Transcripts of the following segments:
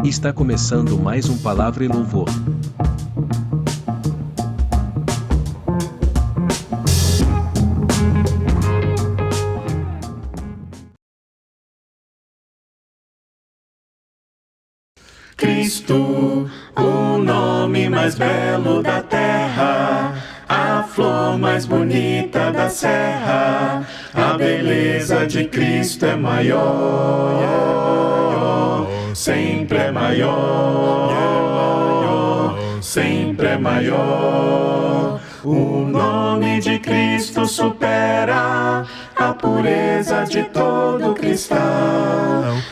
Está começando mais um Palavra e Louvor. Cristo, o nome mais belo da terra, a flor mais bonita da serra, a beleza de Cristo é maior, sempre é maior, sempre é maior. O nome de Cristo supera a pureza de todo cristão.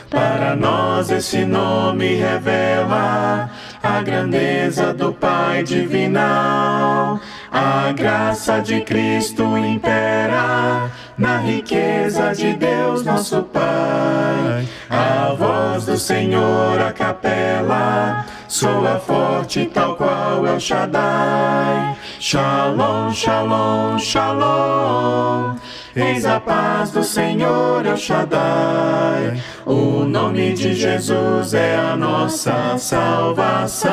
Para nós esse nome revela a grandeza do Pai divinal. A graça de Cristo impera na riqueza de Deus nosso Pai. A voz do Senhor a capela soa forte tal qual El Shaddai. Shalom, shalom, shalom. Eis a paz do Senhor El Shaddai. O nome de Jesus é a nossa salvação.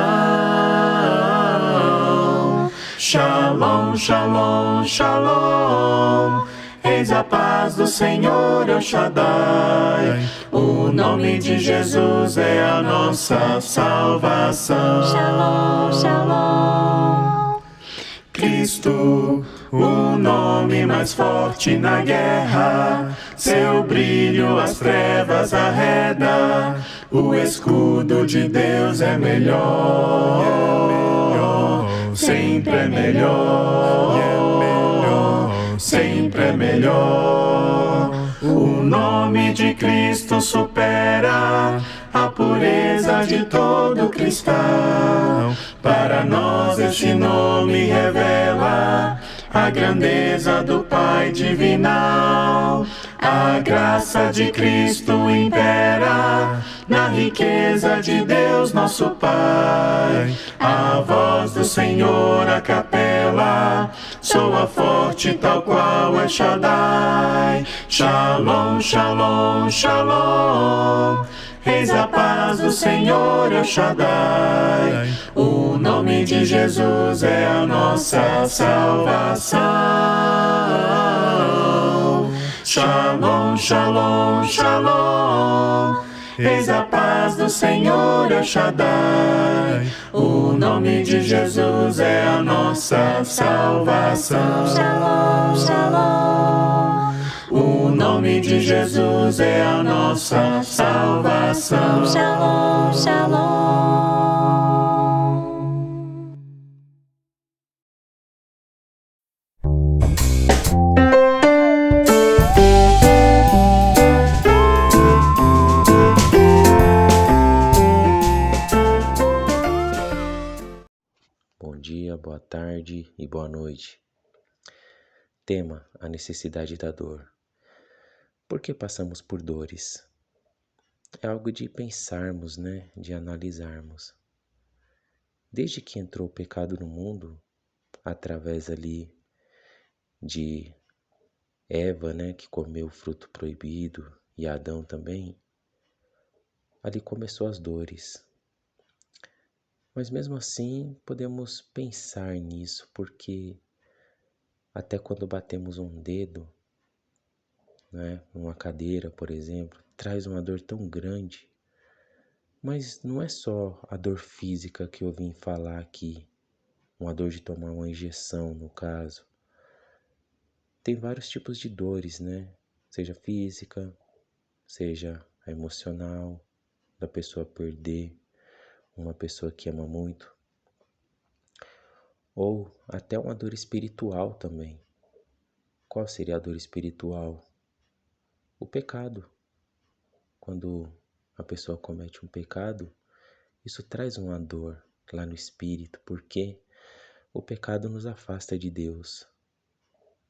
Shalom, shalom, shalom. Eis a paz do Senhor El Shaddai. O nome de Jesus é a nossa salvação. Shalom, shalom. Cristo, o nome mais forte na guerra, seu brilho as trevas arreda, o escudo de Deus é melhor, sempre é melhor, sempre é melhor. O nome de Cristo supera a pureza de todo cristão. Para nós esse nome revela a grandeza do Pai divinal. A graça de Cristo impera na riqueza de Deus nosso Pai. A voz do Senhor a capela soa forte tal qual El Shaddai. Shalom, shalom, shalom. Eis a paz do Senhor El Shaddai. O nome de Jesus é a nossa salvação. Shalom, shalom, shalom. Eis a paz do Senhor El Shaddai. O nome de Jesus é a nossa salvação. Shalom, shalom. O nome de Jesus é a nossa salvação. Shalom, shalom. Bom dia, boa tarde e boa noite. Tema: a necessidade da dor. Por que passamos por dores? É algo de pensarmos, de analisarmos. Desde que entrou o pecado no mundo, através ali de Eva, que comeu o fruto proibido, e Adão também, ali começou as dores. Mas mesmo assim, podemos pensar nisso, porque até quando batemos um dedo, numa cadeira, por exemplo, traz uma dor tão grande. Mas não é só a dor física que eu vim falar aqui, uma dor de tomar uma injeção, no caso. Tem vários tipos de dores, Seja física, seja a emocional, da pessoa perder uma pessoa que ama muito. Ou até uma dor espiritual também. Qual seria a dor espiritual? O pecado. Quando a pessoa comete um pecado, isso traz uma dor lá no espírito, porque o pecado nos afasta de Deus.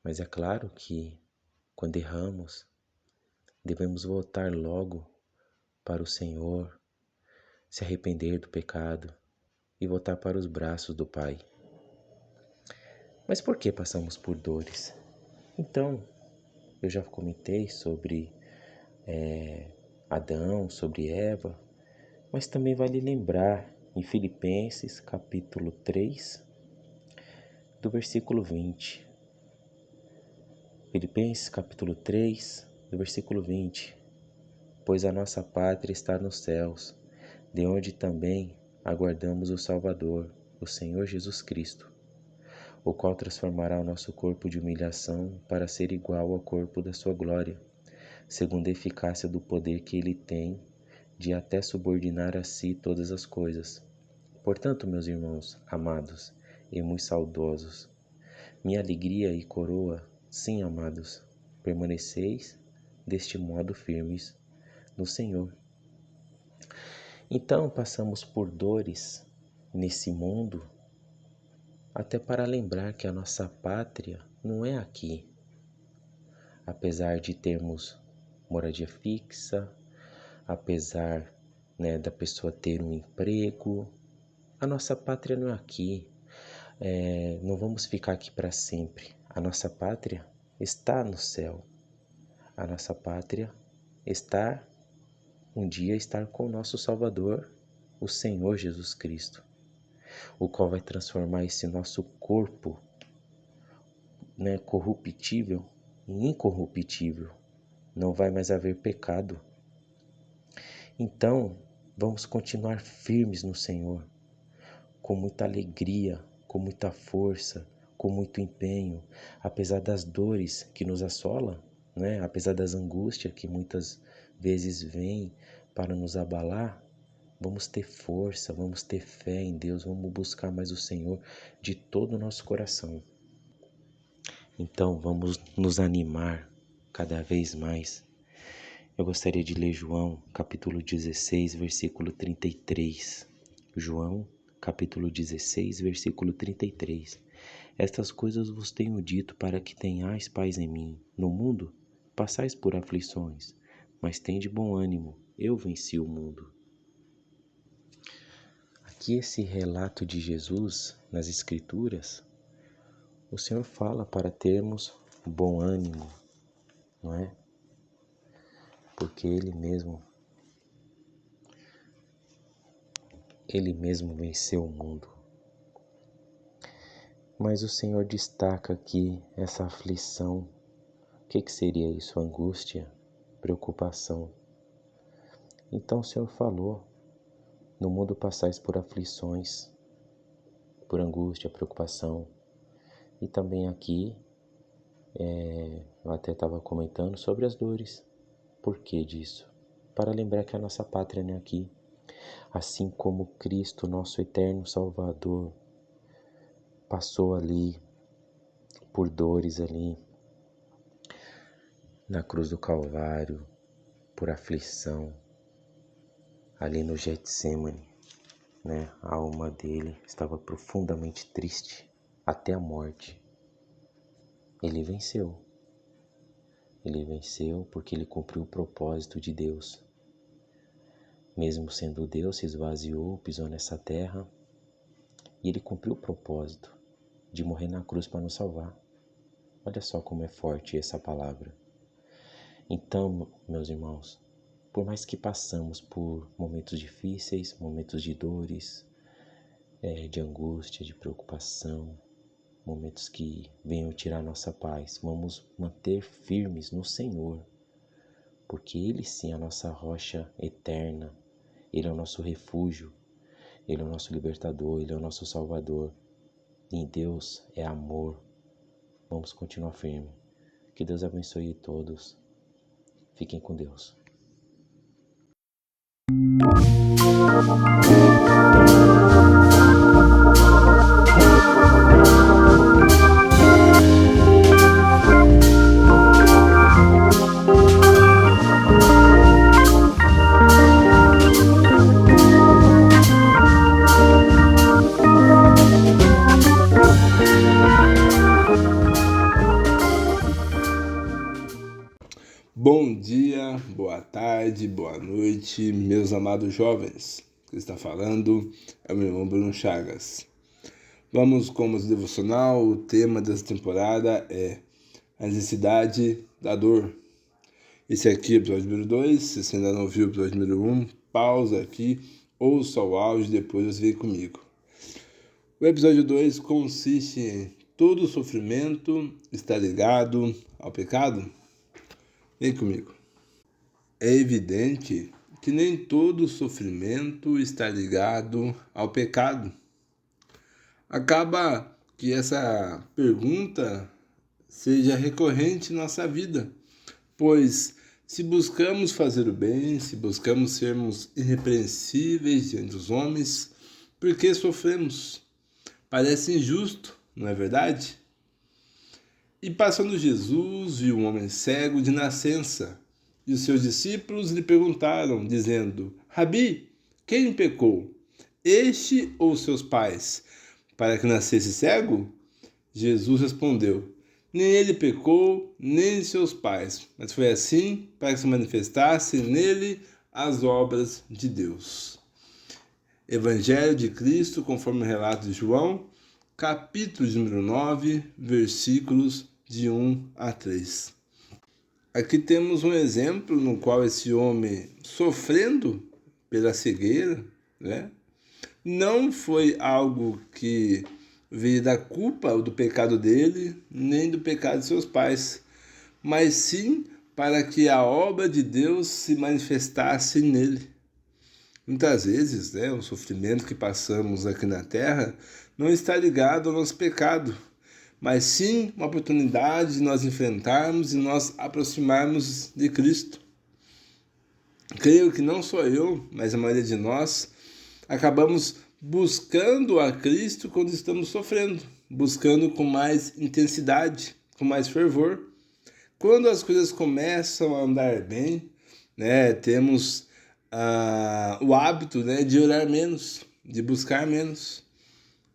Mas é claro que, quando erramos, devemos voltar logo para o Senhor, se arrepender do pecado e voltar para os braços do Pai. Mas por que passamos por dores? Então, eu já comentei sobre Adão, sobre Eva, Mas também vale lembrar em Filipenses capítulo 3, do versículo 20. Filipenses capítulo 3, do versículo 20. Pois a nossa pátria está nos céus, de onde também aguardamos o Salvador, o Senhor Jesus Cristo, o qual transformará o nosso corpo de humilhação para ser igual ao corpo da sua glória, segundo a eficácia do poder que ele tem de até subordinar a si todas as coisas. Portanto, meus irmãos amados e muito saudosos, minha alegria e coroa, sim, amados, permaneceis deste modo firmes no Senhor. Então passamos por dores nesse mundo, até para lembrar que a nossa pátria não é aqui. Apesar de termos moradia fixa, apesar, da pessoa ter um emprego, a nossa pátria não é aqui. Não vamos ficar aqui para sempre. A nossa pátria está no céu. A nossa pátria está um dia estar com o nosso Salvador, o Senhor Jesus Cristo, o qual vai transformar esse nosso corpo, corruptível em incorruptível. Não vai mais haver pecado. Então, vamos continuar firmes no Senhor, com muita alegria, com muita força, com muito empenho, apesar das dores que nos assolam, apesar das angústias que muitas vezes vêm para nos abalar. Vamos ter força, vamos ter fé em Deus, vamos buscar mais o Senhor de todo o nosso coração. Então vamos nos animar cada vez mais. Eu gostaria de ler João, capítulo 16, versículo 33. João, capítulo 16, versículo 33. Estas coisas vos tenho dito para que tenhais paz em mim. No mundo, passais por aflições, mas tende bom ânimo, eu venci o mundo. Aqui esse relato de Jesus nas Escrituras, o Senhor fala para termos bom ânimo, não é? Porque Ele mesmo venceu o mundo. Mas o Senhor destaca aqui essa aflição. O que seria isso? Angústia, preocupação. Então o Senhor falou, no mundo passais por aflições, por angústia, preocupação. E também aqui, eu até estava comentando sobre as dores. Por que disso? Para lembrar que a nossa pátria não é aqui. Assim como Cristo, nosso eterno Salvador, passou ali, por dores ali, na cruz do Calvário, por aflição, ali no Getsemane, a alma dele estava profundamente triste até a morte. Ele venceu. Ele venceu porque ele cumpriu o propósito de Deus. Mesmo sendo Deus, se esvaziou, pisou nessa terra e ele cumpriu o propósito de morrer na cruz para nos salvar. Olha só como é forte essa palavra. Então, meus irmãos, por mais que passamos por momentos difíceis, momentos de dores, de angústia, de preocupação, momentos que venham tirar nossa paz, vamos manter firmes no Senhor, porque Ele sim é a nossa rocha eterna, Ele é o nosso refúgio, Ele é o nosso libertador, Ele é o nosso salvador. Em Deus é amor. Vamos continuar firme. Que Deus abençoe todos. Fiquem com Deus. Bom dia, boa tarde, boa noite, meus amados jovens. O que está falando é o meu irmão Bruno Chagas. Vamos com o devocional. O tema dessa temporada é a necessidade da dor. Esse aqui é o episódio número 2. Se você ainda não viu o episódio número 1, pausa aqui ouça o áudio e depois você vem comigo. O episódio 2 consiste em: todo sofrimento está ligado ao pecado? Vem comigo. É evidente que nem todo sofrimento está ligado ao pecado. Acaba que essa pergunta seja recorrente em nossa vida, pois se buscamos fazer o bem, se buscamos sermos irrepreensíveis diante dos homens, por que sofremos? Parece injusto, não é verdade? E passando Jesus, viu um homem cego de nascença, e os seus discípulos lhe perguntaram, dizendo: Rabi, quem pecou, este ou seus pais, para que nascesse cego? Jesus respondeu: nem ele pecou, nem seus pais, mas foi assim para que se manifestassem nele as obras de Deus. Evangelho de Cristo, conforme o relato de João, capítulo de número 9, versículos de 1 a 3. Aqui temos um exemplo no qual esse homem, sofrendo pela cegueira, não foi algo que veio da culpa ou do pecado dele, nem do pecado de seus pais, mas sim para que a obra de Deus se manifestasse nele. Muitas vezes, o sofrimento que passamos aqui na Terra não está ligado ao nosso pecado, mas sim uma oportunidade de nós enfrentarmos e nós aproximarmos de Cristo. Creio que não só eu, mas a maioria de nós acabamos buscando a Cristo quando estamos sofrendo, buscando com mais intensidade, com mais fervor. Quando as coisas começam a andar bem, temos o hábito de orar menos, de buscar menos.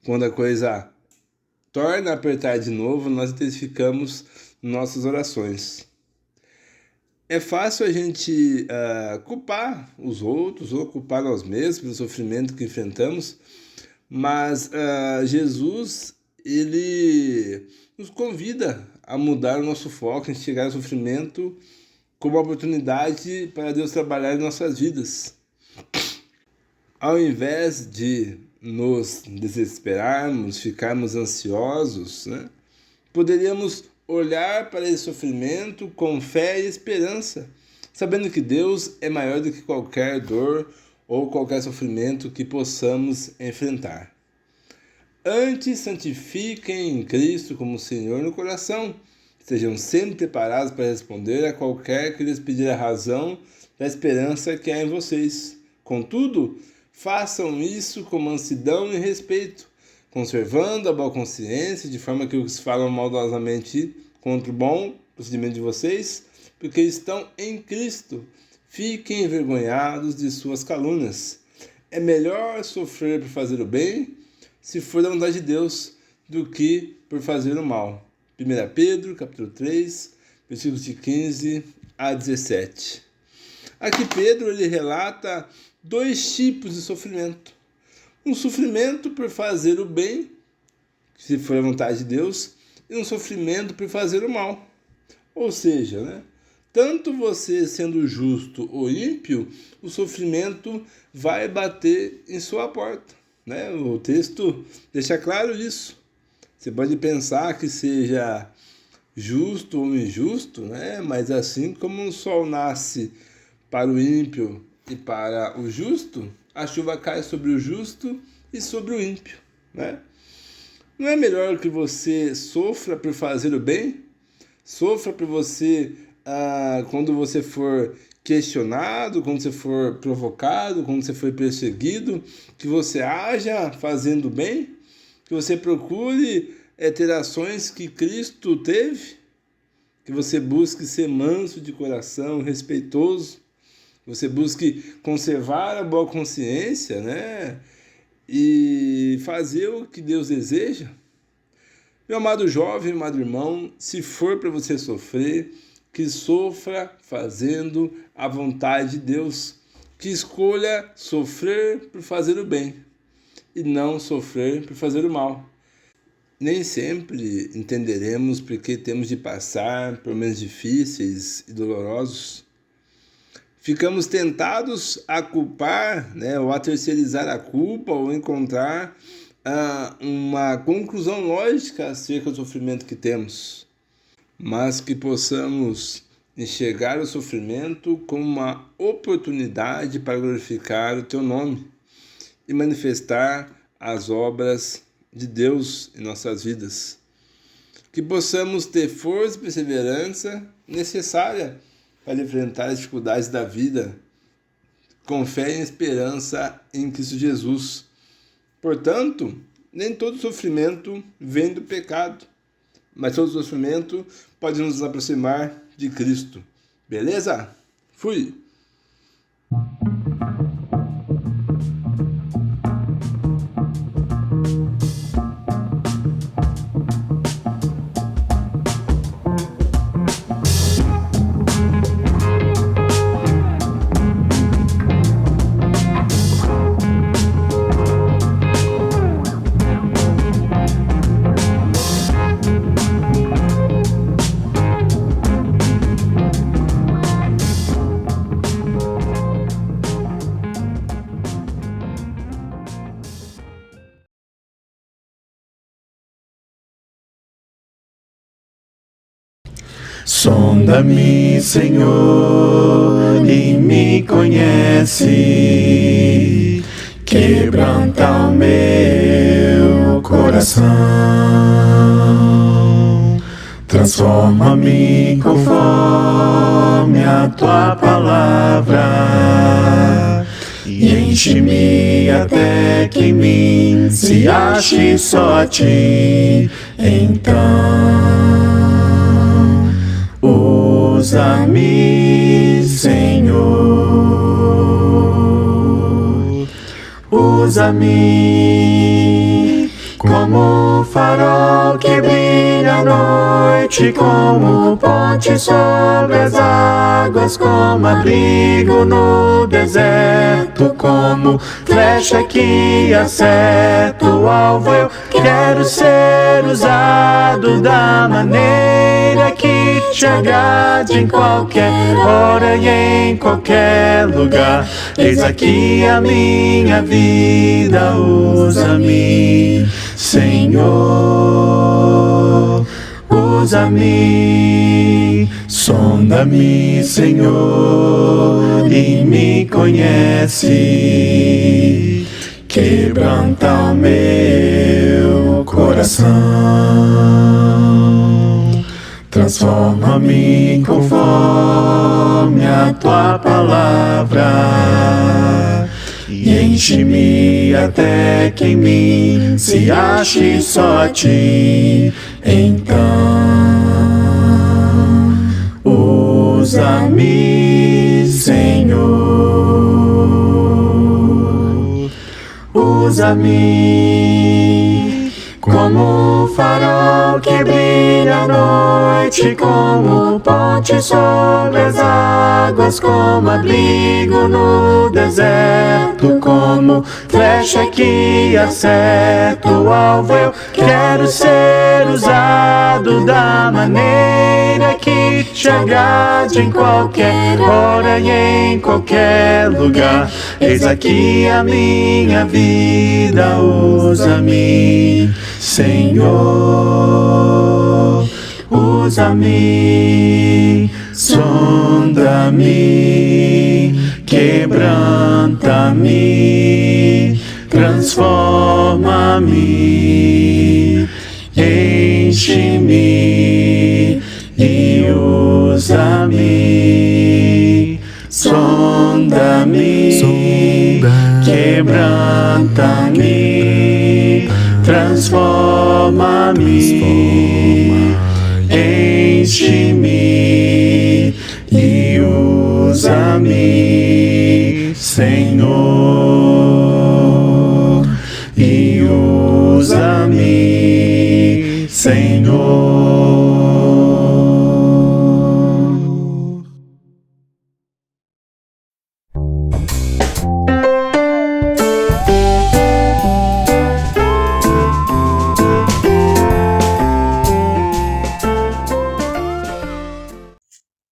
Quando a coisa torna a apertar de novo, nós intensificamos nossas orações. É fácil a gente culpar os outros ou culpar nós mesmos pelo sofrimento que enfrentamos, mas Jesus, ele nos convida a mudar o nosso foco, a enxergar o sofrimento como uma oportunidade para Deus trabalhar em nossas vidas. Ao invés de nos desesperarmos, ficarmos ansiosos, poderíamos olhar para esse sofrimento com fé e esperança, sabendo que Deus é maior do que qualquer dor ou qualquer sofrimento que possamos enfrentar. Antes, santifiquem em Cristo como Senhor no coração. Estejam sempre preparados para responder a qualquer que lhes pedir a razão da esperança que há em vocês. Contudo, façam isso com mansidão e respeito, conservando a boa consciência, de forma que os que falam maldosamente contra o bom procedimento de vocês, porque estão em Cristo, fiquem envergonhados de suas calúnias. É melhor sofrer por fazer o bem, se for da vontade de Deus, do que por fazer o mal. 1 Pedro, capítulo 3, versículos de 15 a 17. Aqui Pedro ele relata dois tipos de sofrimento. Um sofrimento por fazer o bem, se for a vontade de Deus, e um sofrimento por fazer o mal. Ou seja, tanto você sendo justo ou ímpio, o sofrimento vai bater em sua porta. O texto deixa claro isso. Você pode pensar que seja justo ou injusto, mas assim como o sol nasce para o ímpio e para o justo, a chuva cai sobre o justo e sobre o ímpio. Não é melhor que você sofra por fazer o bem? Sofra por você, quando você for questionado, quando você for provocado, quando você for perseguido, que você haja fazendo bem, que você procure ter ações que Cristo teve, que você busque ser manso de coração, respeitoso, que você busque conservar a boa consciência, e fazer o que Deus deseja. Meu amado jovem, amado irmão, se for para você sofrer, que sofra fazendo a vontade de Deus, que escolha sofrer por fazer o bem e não sofrer por fazer o mal. Nem sempre entenderemos porque temos de passar por momentos difíceis e dolorosos. ficamos tentados a culpar, né, ou a terceirizar a culpa, ou encontrar uma conclusão lógica acerca do sofrimento que temos, mas que possamos enxergar o sofrimento como uma oportunidade para glorificar o Teu nome e manifestar as obras de Deus em nossas vidas. Que possamos ter força e perseverança necessária para enfrentar as dificuldades da vida, com fé e esperança em Cristo Jesus. Portanto, nem todo sofrimento vem do pecado, mas todo sofrimento pode nos aproximar de Cristo. Beleza? Fui! Sonda-me, Senhor, e me conhece, quebranta o meu coração, transforma-me conforme a Tua palavra, e enche-me até que em mim se ache só a Ti. Então usa-me, Senhor, usa-me como farol que brilha à noite, como ponte sobre as águas, como abrigo no deserto, como flecha que acerta o alvo. Eu quero ser usado da maneira que Te agrade, em qualquer hora e em qualquer lugar. Eis aqui a minha vida, usa-me, Senhor, usa-me. Sonda-me, Senhor, e me conhece, quebranta o meu coração, transforma-me conforme a Tua palavra, e enche-me até que em mim se ache só a Ti. Então usa-me, Senhor, usa-me como farol que brilha à noite, como ponte sobre as águas, como abrigo no deserto, como flecha que acerta o alvo. Eu quero ser usado da maneira que Te agrade, em qualquer hora e em qualquer lugar. Eis aqui a minha vida, usa-me, Senhor, usa-me, sonda-me, quebranta-me, transforma-me, enche-me e usa-me, sonda-me, quebranta-me, transforma-me, enche-me e usa-me, Senhor, e usa-me, Senhor.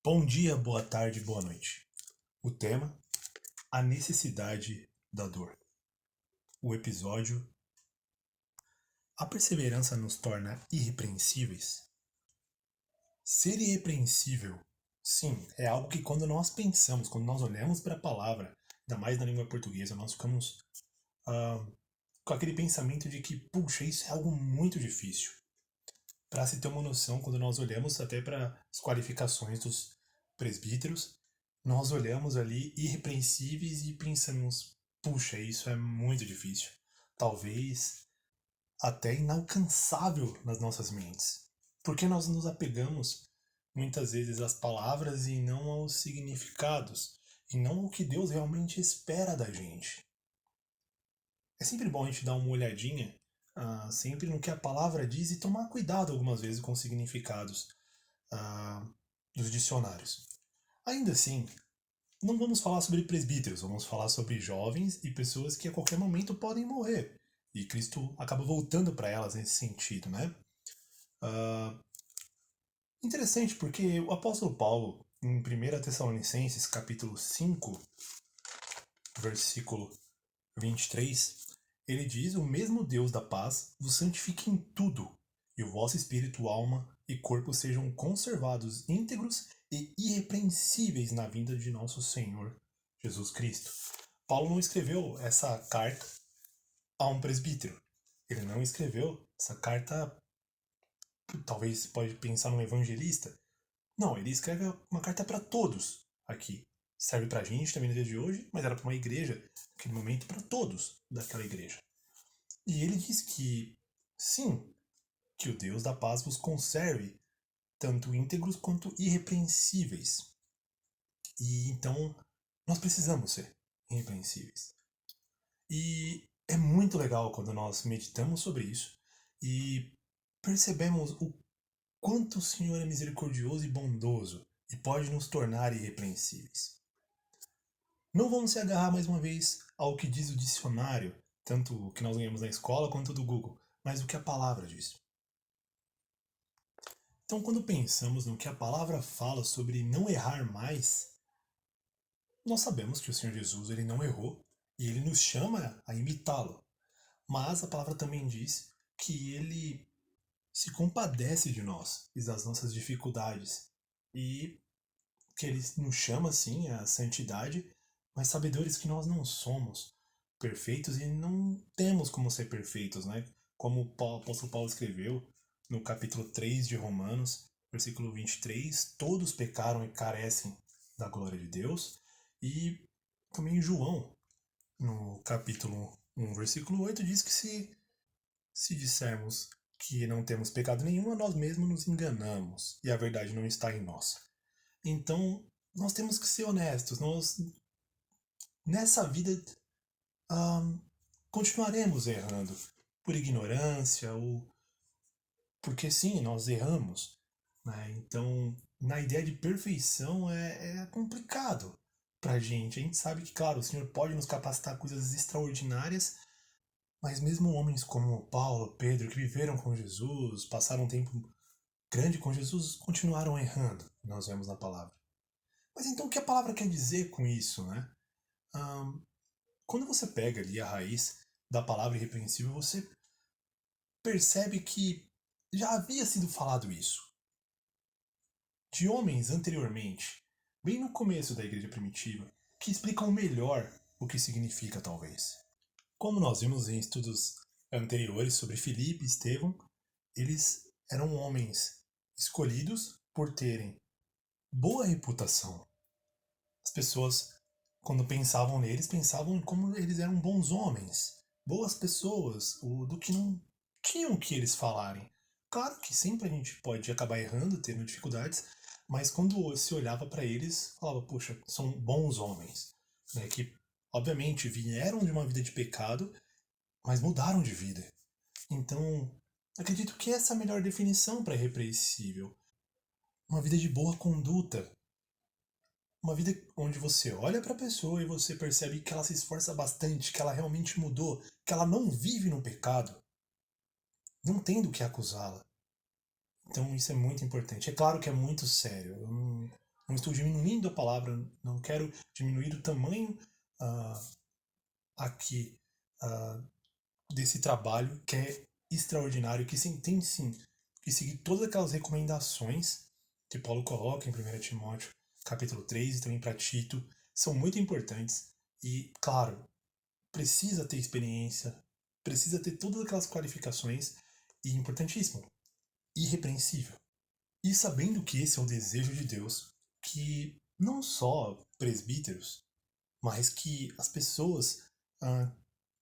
Bom dia, boa tarde, boa noite. O tema: a necessidade da dor. O episódio: a perseverança nos torna irrepreensíveis? Ser irrepreensível, sim, é algo que quando nós pensamos, quando nós olhamos para a palavra, ainda mais na língua portuguesa, nós ficamos com aquele pensamento de que, puxa, isso é algo muito difícil. Para se ter uma noção, quando nós olhamos até para as qualificações dos presbíteros, nós olhamos ali irrepreensíveis e pensamos, puxa, isso é muito difícil. Talvez até inalcançável nas nossas mentes. Porque nós nos apegamos muitas vezes às palavras e não aos significados, e não ao que Deus realmente espera da gente. É sempre bom a gente dar uma olhadinha sempre no que a palavra diz e tomar cuidado algumas vezes com os significados dos dicionários. Ainda assim, não vamos falar sobre presbíteros, vamos falar sobre jovens e pessoas que a qualquer momento podem morrer. E Cristo acaba voltando para elas nesse sentido, né? Interessante, porque o apóstolo Paulo, em 1 Tessalonicenses, capítulo 5, versículo 23, ele diz: o mesmo Deus da paz vos santifique em tudo, e o vosso espírito, alma e corpo sejam conservados íntegros e irrepreensíveis na vinda de nosso Senhor Jesus Cristo. Paulo não escreveu essa carta a um presbítero. Ele não escreveu essa carta, talvez pode pensar num evangelista. Não, ele escreve uma carta para todos aqui. Serve pra gente também no dia de hoje, mas era para uma igreja, naquele momento, para todos daquela igreja. E ele diz que, sim, que o Deus da paz vos conserve tanto íntegros quanto irrepreensíveis. E então, nós precisamos ser irrepreensíveis. E é muito legal quando nós meditamos sobre isso e percebemos o quanto o Senhor é misericordioso e bondoso e pode nos tornar irrepreensíveis. Não vamos se agarrar mais uma vez ao que diz o dicionário, tanto o que nós ganhamos na escola quanto do Google, mas o que a palavra diz. Então, quando pensamos no que a palavra fala sobre não errar mais, nós sabemos que o Senhor Jesus ele não errou e ele nos chama a imitá-lo. Mas a palavra também diz que ele se compadece de nós e das nossas dificuldades e que ele nos chama, sim, à santidade, mas sabedores que nós não somos perfeitos e não temos como ser perfeitos, né? Como o apóstolo Paulo escreveu no capítulo 3 de Romanos, versículo 23, todos pecaram e carecem da glória de Deus. E também João, no capítulo 1, versículo 8, diz que se dissermos que não temos pecado nenhum, nós mesmos nos enganamos e a verdade não está em nós. Então, nós temos que ser honestos. Nós, nessa vida, continuaremos errando por ignorância ou porque sim, nós erramos. Né? Então, na ideia de perfeição é complicado pra gente. A gente sabe que, claro, o Senhor pode nos capacitar a coisas extraordinárias, mas mesmo homens como Paulo, Pedro, que viveram com Jesus, passaram um tempo grande com Jesus, continuaram errando, nós vemos na palavra. Mas então o que a palavra quer dizer com isso, né? Quando você pega ali a raiz da palavra irrepreensível, você percebe que já havia sido falado isso. De homens anteriormente, bem no começo da igreja primitiva, que explicam melhor o que significa talvez. Como nós vimos em estudos anteriores sobre Filipe e Estevão, eles eram homens escolhidos por terem boa reputação. As pessoas, quando pensavam neles, pensavam em como eles eram bons homens, boas pessoas, do que não tinham que eles falarem. Claro que sempre a gente pode acabar errando, tendo dificuldades, mas quando se olhava para eles, falava, puxa, são bons homens, né, que obviamente vieram de uma vida de pecado, mas mudaram de vida. Então, acredito que essa é a melhor definição para irrepreensível. Uma vida de boa conduta. Uma vida onde você olha para a pessoa e você percebe que ela se esforça bastante, que ela realmente mudou, que ela não vive no pecado, não tem do que acusá-la. Então isso é muito importante. É claro que é muito sério. Eu não estou diminuindo a palavra, não quero diminuir o tamanho aqui desse trabalho que é extraordinário, que tem sim que seguir todas aquelas recomendações que Paulo coloca em 1 Timóteo capítulo 3 e também para Tito, são muito importantes e, claro, precisa ter experiência, precisa ter todas aquelas qualificações e, importantíssimo, irrepreensível. E sabendo que esse é o desejo de Deus, que não só presbíteros, mas que as pessoas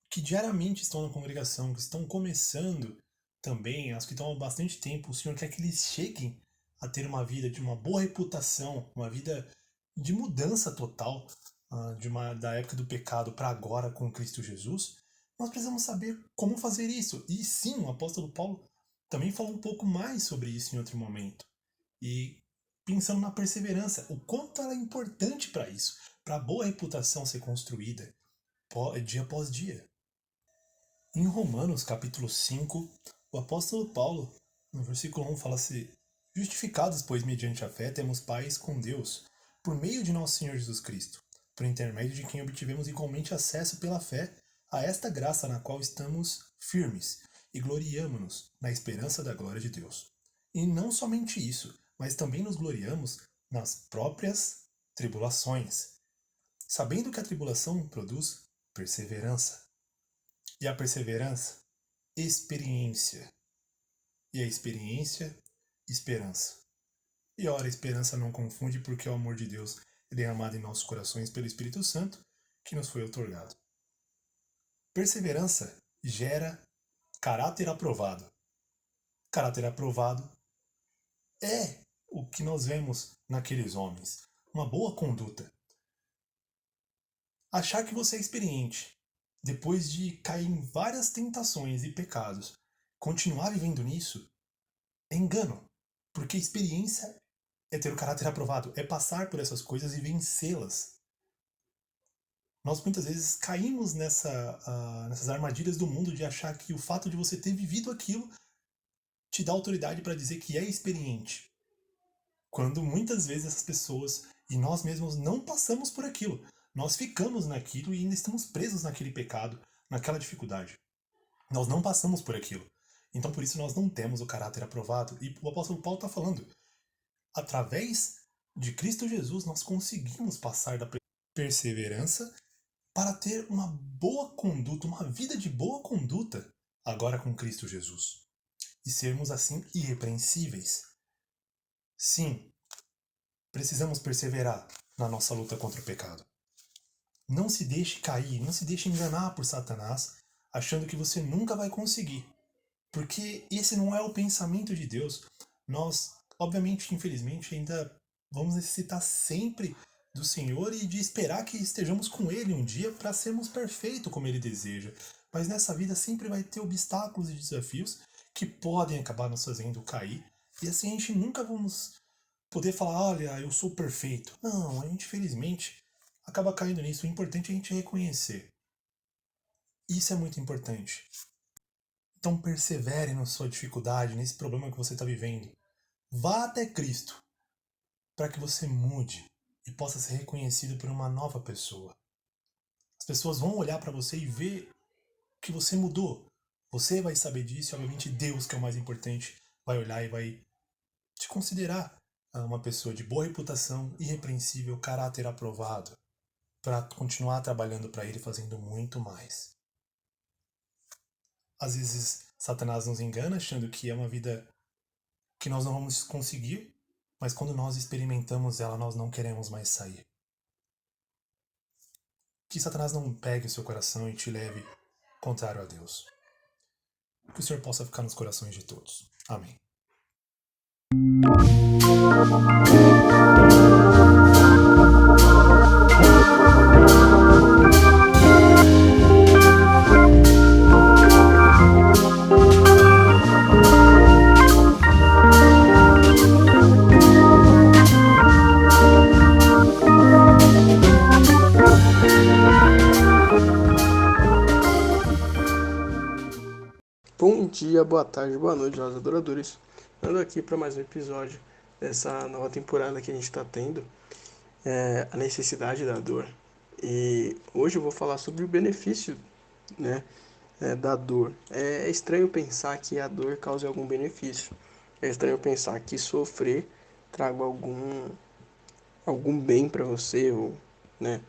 que diariamente estão na congregação, que estão começando também, as que estão há bastante tempo, o Senhor quer que eles cheguem a ter uma vida de uma boa reputação, uma vida de mudança total, da época do pecado para agora com Cristo Jesus. Nós precisamos saber como fazer isso. E sim, o apóstolo Paulo também falou um pouco mais sobre isso em outro momento. E pensando na perseverança, o quanto ela é importante para isso, para a boa reputação ser construída dia após dia. Em Romanos capítulo 5, o apóstolo Paulo, no versículo 1, fala assim: justificados, pois, mediante a fé, temos paz com Deus, por meio de nosso Senhor Jesus Cristo, por intermédio de quem obtivemos igualmente acesso pela fé a esta graça na qual estamos firmes e gloriamo-nos na esperança da glória de Deus. E não somente isso, mas também nos gloriamos nas próprias tribulações, sabendo que a tribulação produz perseverança. E a perseverança, experiência. E a experiência, esperança. E ora, a esperança não confunde, porque o amor de Deus é derramado em nossos corações pelo Espírito Santo que nos foi outorgado. Perseverança gera caráter aprovado. Caráter aprovado é o que nós vemos naqueles homens. Uma boa conduta. Achar que você é experiente, depois de cair em várias tentações e pecados, continuar vivendo nisso, é engano. Porque experiência é ter o caráter aprovado, é passar por essas coisas e vencê-las. Nós muitas vezes caímos nessas armadilhas do mundo de achar que o fato de você ter vivido aquilo te dá autoridade para dizer que é experiente. Quando muitas vezes essas pessoas e nós mesmos não passamos por aquilo. Nós ficamos naquilo e ainda estamos presos naquele pecado, naquela dificuldade. Nós não passamos por aquilo. Então por isso nós não temos o caráter aprovado. E o apóstolo Paulo está falando, através de Cristo Jesus nós conseguimos passar da perseverança para ter uma boa conduta, uma vida de boa conduta agora com Cristo Jesus. E sermos assim irrepreensíveis. Sim, precisamos perseverar na nossa luta contra o pecado. Não se deixe cair, não se deixe enganar por Satanás, achando que você nunca vai conseguir. Porque esse não é o pensamento de Deus. Nós, obviamente, infelizmente, ainda vamos necessitar sempre do Senhor e de esperar que estejamos com Ele um dia para sermos perfeitos como Ele deseja. Mas nessa vida sempre vai ter obstáculos e desafios que podem acabar nos fazendo cair. E assim a gente nunca vamos poder falar, olha, eu sou perfeito. Não, a gente, infelizmente, acaba caindo nisso. O importante é a gente reconhecer. Isso é muito importante. Então persevere na sua dificuldade, nesse problema que você está vivendo. Vá até Cristo, para que você mude e possa ser reconhecido por uma nova pessoa. As pessoas vão olhar para você e ver que você mudou. Você vai saber disso e, obviamente, Deus, que é o mais importante, vai olhar e vai te considerar uma pessoa de boa reputação, irrepreensível, caráter aprovado, para continuar trabalhando para Ele, fazendo muito mais. Às vezes, Satanás nos engana, achando que é uma vida que nós não vamos conseguir, mas quando nós experimentamos ela, nós não queremos mais sair. Que Satanás não pegue o seu coração e te leve contrário a Deus. Que o Senhor possa ficar nos corações de todos. Amém. Bom dia, boa tarde, boa noite aos adoradores. Ando aqui para mais um episódio dessa nova temporada que a gente está tendo, a necessidade da dor. E hoje eu vou falar sobre o benefício, né, da dor. É estranho pensar que a dor cause algum benefício. É estranho pensar que sofrer traga algum bem para você, ou, né?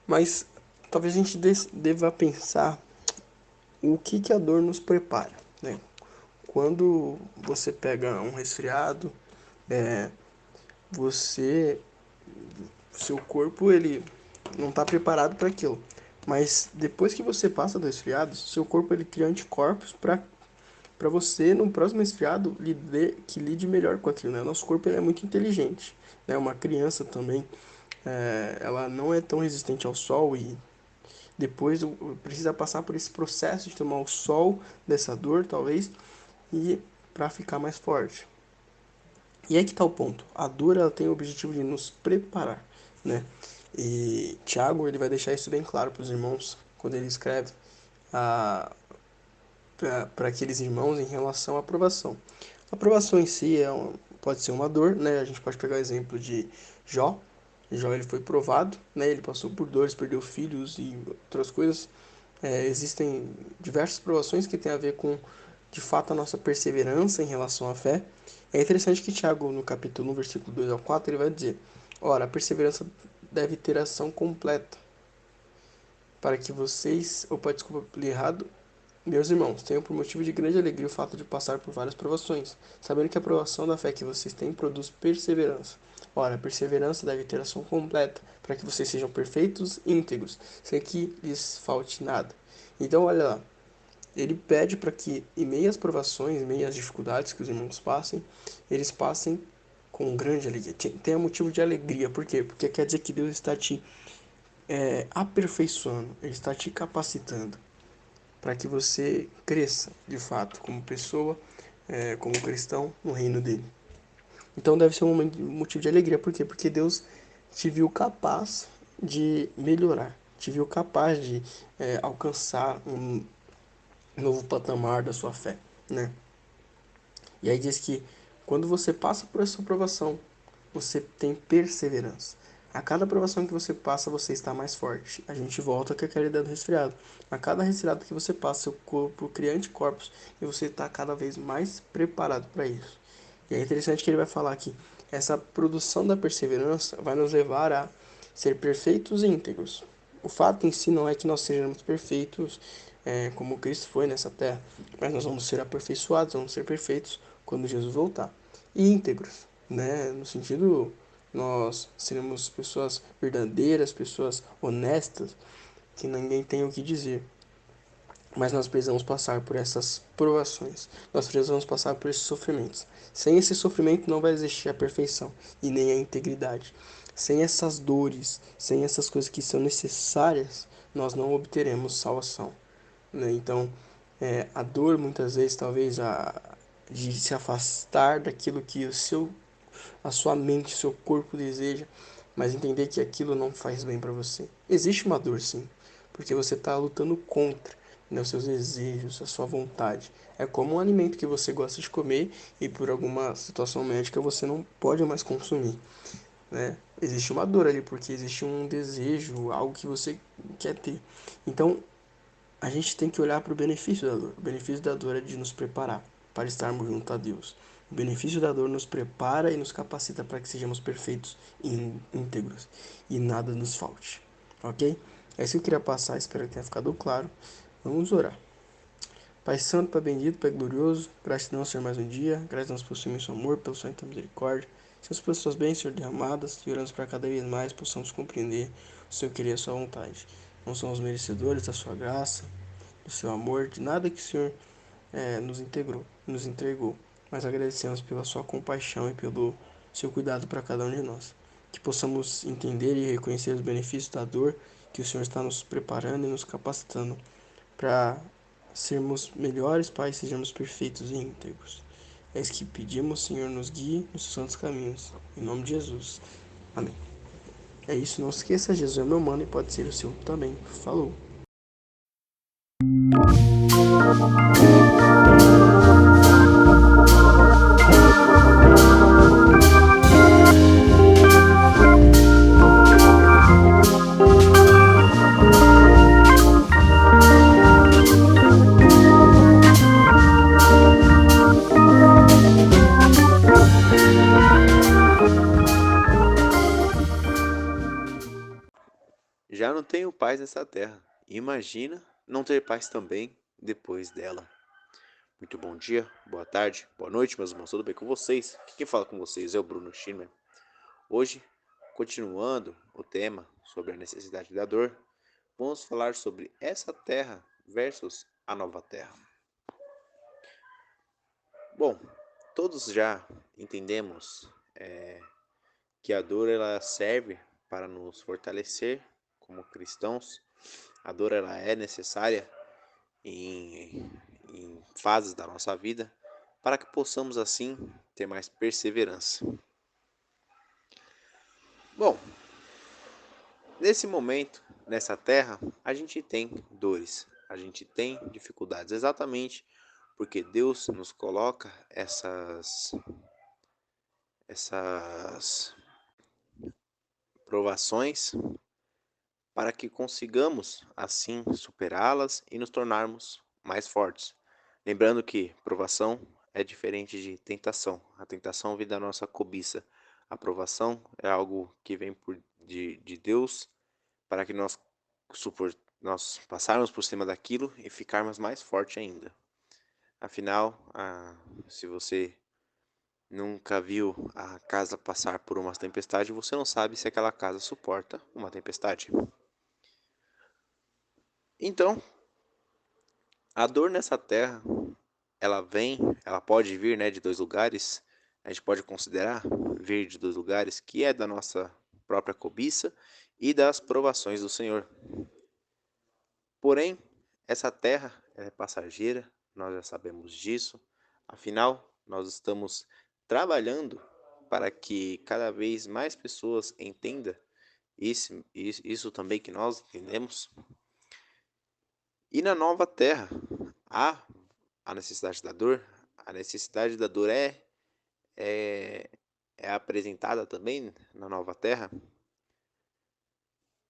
Mas talvez a gente deva pensar o que a dor nos prepara, né? Quando você pega um resfriado, você, seu corpo ele não está preparado para aquilo. Mas depois que você passa do resfriado, seu corpo ele cria anticorpos para você no próximo resfriado que lide melhor com aquilo, né? Nosso corpo ele é muito inteligente, né? Uma criança também, ela não é tão resistente ao sol e depois precisa passar por esse processo de tomar o sol dessa dor, talvez, e para ficar mais forte. E aí que tá o ponto. A dor ela tem o objetivo de nos preparar, né? E Tiago ele vai deixar isso bem claro para os irmãos quando ele escreve para aqueles irmãos em relação à aprovação. A aprovação em si pode ser uma dor, né? A gente pode pegar o exemplo de Jó. Jó ele foi provado, né? Ele passou por dores, perdeu filhos e outras coisas. Existem diversas provações que têm a ver com, de fato, a nossa perseverança em relação à fé. É interessante que Tiago, no capítulo 1, versículo 2 ao 4, ele vai dizer: ora, a perseverança deve ter ação completa, para que vocês, desculpa, li errado, meus irmãos, tenham por motivo de grande alegria o fato de passar por várias provações, sabendo que a provação da fé que vocês têm produz perseverança. Ora, a perseverança deve ter ação completa, para que vocês sejam perfeitos e íntegros, sem que lhes falte nada. Então, olha lá, ele pede para que, em meio às provações, em meio às dificuldades que os irmãos passem, eles passem com grande alegria. Tenha motivo de alegria. Por quê? Porque quer dizer que Deus está te aperfeiçoando, Ele está te capacitando para que você cresça, de fato, como pessoa, como cristão, no reino dele. Então deve ser um motivo de alegria. Por quê? Porque Deus te viu capaz de melhorar, te viu capaz de alcançar um novo patamar da sua fé, né? E aí diz que quando você passa por essa provação, você tem perseverança. A cada provação que você passa, você está mais forte. A gente volta com aquela ideia do resfriado. A cada resfriado que você passa, seu corpo cria anticorpos e você está cada vez mais preparado para isso. E é interessante que ele vai falar que essa produção da perseverança vai nos levar a ser perfeitos e íntegros. O fato em si não é que nós sejamos perfeitos como Cristo foi nessa terra, mas nós vamos ser aperfeiçoados, vamos ser perfeitos quando Jesus voltar. E íntegros, né? No sentido, nós seremos pessoas verdadeiras, pessoas honestas, que ninguém tem o que dizer. Mas nós precisamos passar por essas provações, nós precisamos passar por esses sofrimentos. Sem esse sofrimento não vai existir a perfeição e nem a integridade. Sem essas dores, sem essas coisas que são necessárias, nós não obteremos salvação, né? Então, a dor muitas vezes, talvez, de se afastar daquilo que a sua mente, o seu corpo deseja, mas entender que aquilo não faz bem para você. Existe uma dor, sim, porque você está lutando contra, né, os seus desejos, a sua vontade. É como um alimento que você gosta de comer e por alguma situação médica você não pode mais consumir, né? Existe uma dor ali, porque existe um desejo, algo que você quer ter. Então, a gente tem que olhar para o benefício da dor. O benefício da dor é de nos preparar para estarmos junto a Deus. O benefício da dor nos prepara e nos capacita para que sejamos perfeitos e íntegros e nada nos falte. Ok? É isso que eu queria passar, espero que tenha ficado claro. Vamos orar. Pai Santo, Pai Bendito, Pai Glorioso, gratidão, Senhor, mais um dia. Gratidão por seu imenso amor, pelo Senhor e tua misericórdia. Senhor, pelas suas bênçãos, Senhor, derramadas, e oramos para cada vez mais possamos compreender o Senhor querer e a sua vontade. Não somos merecedores da sua graça, do seu amor, de nada que o Senhor nos entregou. Mas agradecemos pela sua compaixão e pelo seu cuidado para cada um de nós. Que possamos entender e reconhecer os benefícios da dor que o Senhor está nos preparando e nos capacitando para sermos melhores, Pai, sejamos perfeitos e íntegros. É isso que pedimos, Senhor, nos guie nos seus santos caminhos. Em nome de Jesus. Amém. É isso, não esqueça, Jesus é meu mano e pode ser o seu também. Falou! já não tenho paz nessa terra. Imagina não ter paz também depois dela. Muito bom dia, boa tarde, boa noite, meus irmãos. Tudo bem com vocês? Aqui quem fala com vocês é o Bruno Schirmer. Hoje, continuando o tema sobre a necessidade da dor, vamos falar sobre essa terra versus a nova terra. Bom, todos já entendemos que a dor ela serve para nos fortalecer como cristãos. A dor ela é necessária em fases da nossa vida para que possamos assim ter mais perseverança. Bom, nesse momento, nessa terra, a gente tem dores, a gente tem dificuldades, exatamente porque Deus nos coloca essas provações para que consigamos assim superá-las e nos tornarmos mais fortes. Lembrando que provação é diferente de tentação. A tentação vem da nossa cobiça. A provação é algo que vem de Deus para que nós passarmos por cima daquilo e ficarmos mais fortes ainda. Afinal, se você nunca viu a casa passar por uma tempestade, você não sabe se aquela casa suporta uma tempestade. Então, a dor nessa terra, ela pode vir, de dois lugares. A gente pode considerar vir de dois lugares, que é da nossa própria cobiça e das provações do Senhor. Porém, essa terra é passageira, nós já sabemos disso. Afinal, nós estamos trabalhando para que cada vez mais pessoas entendam isso também que nós entendemos. E na nova terra, há a necessidade da dor. A necessidade da dor é apresentada também na nova terra.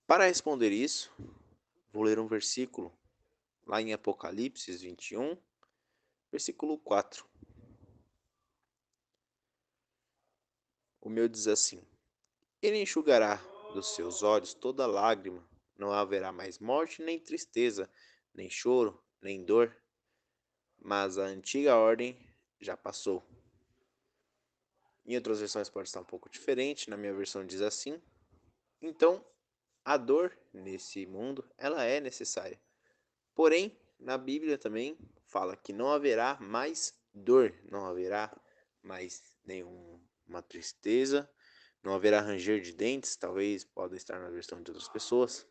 Para responder isso, vou ler um versículo lá em Apocalipse 21, versículo 4. O meu diz assim: Ele enxugará dos seus olhos toda lágrima, não haverá mais morte, nem tristeza, nem choro, nem dor, mas a antiga ordem já passou. Em outras versões pode estar um pouco diferente, na minha versão diz assim: Então, a dor nesse mundo, ela é necessária. Porém, na Bíblia também fala que não haverá mais dor, não haverá mais nenhuma tristeza, não haverá ranger de dentes, talvez pode estar na versão de outras pessoas.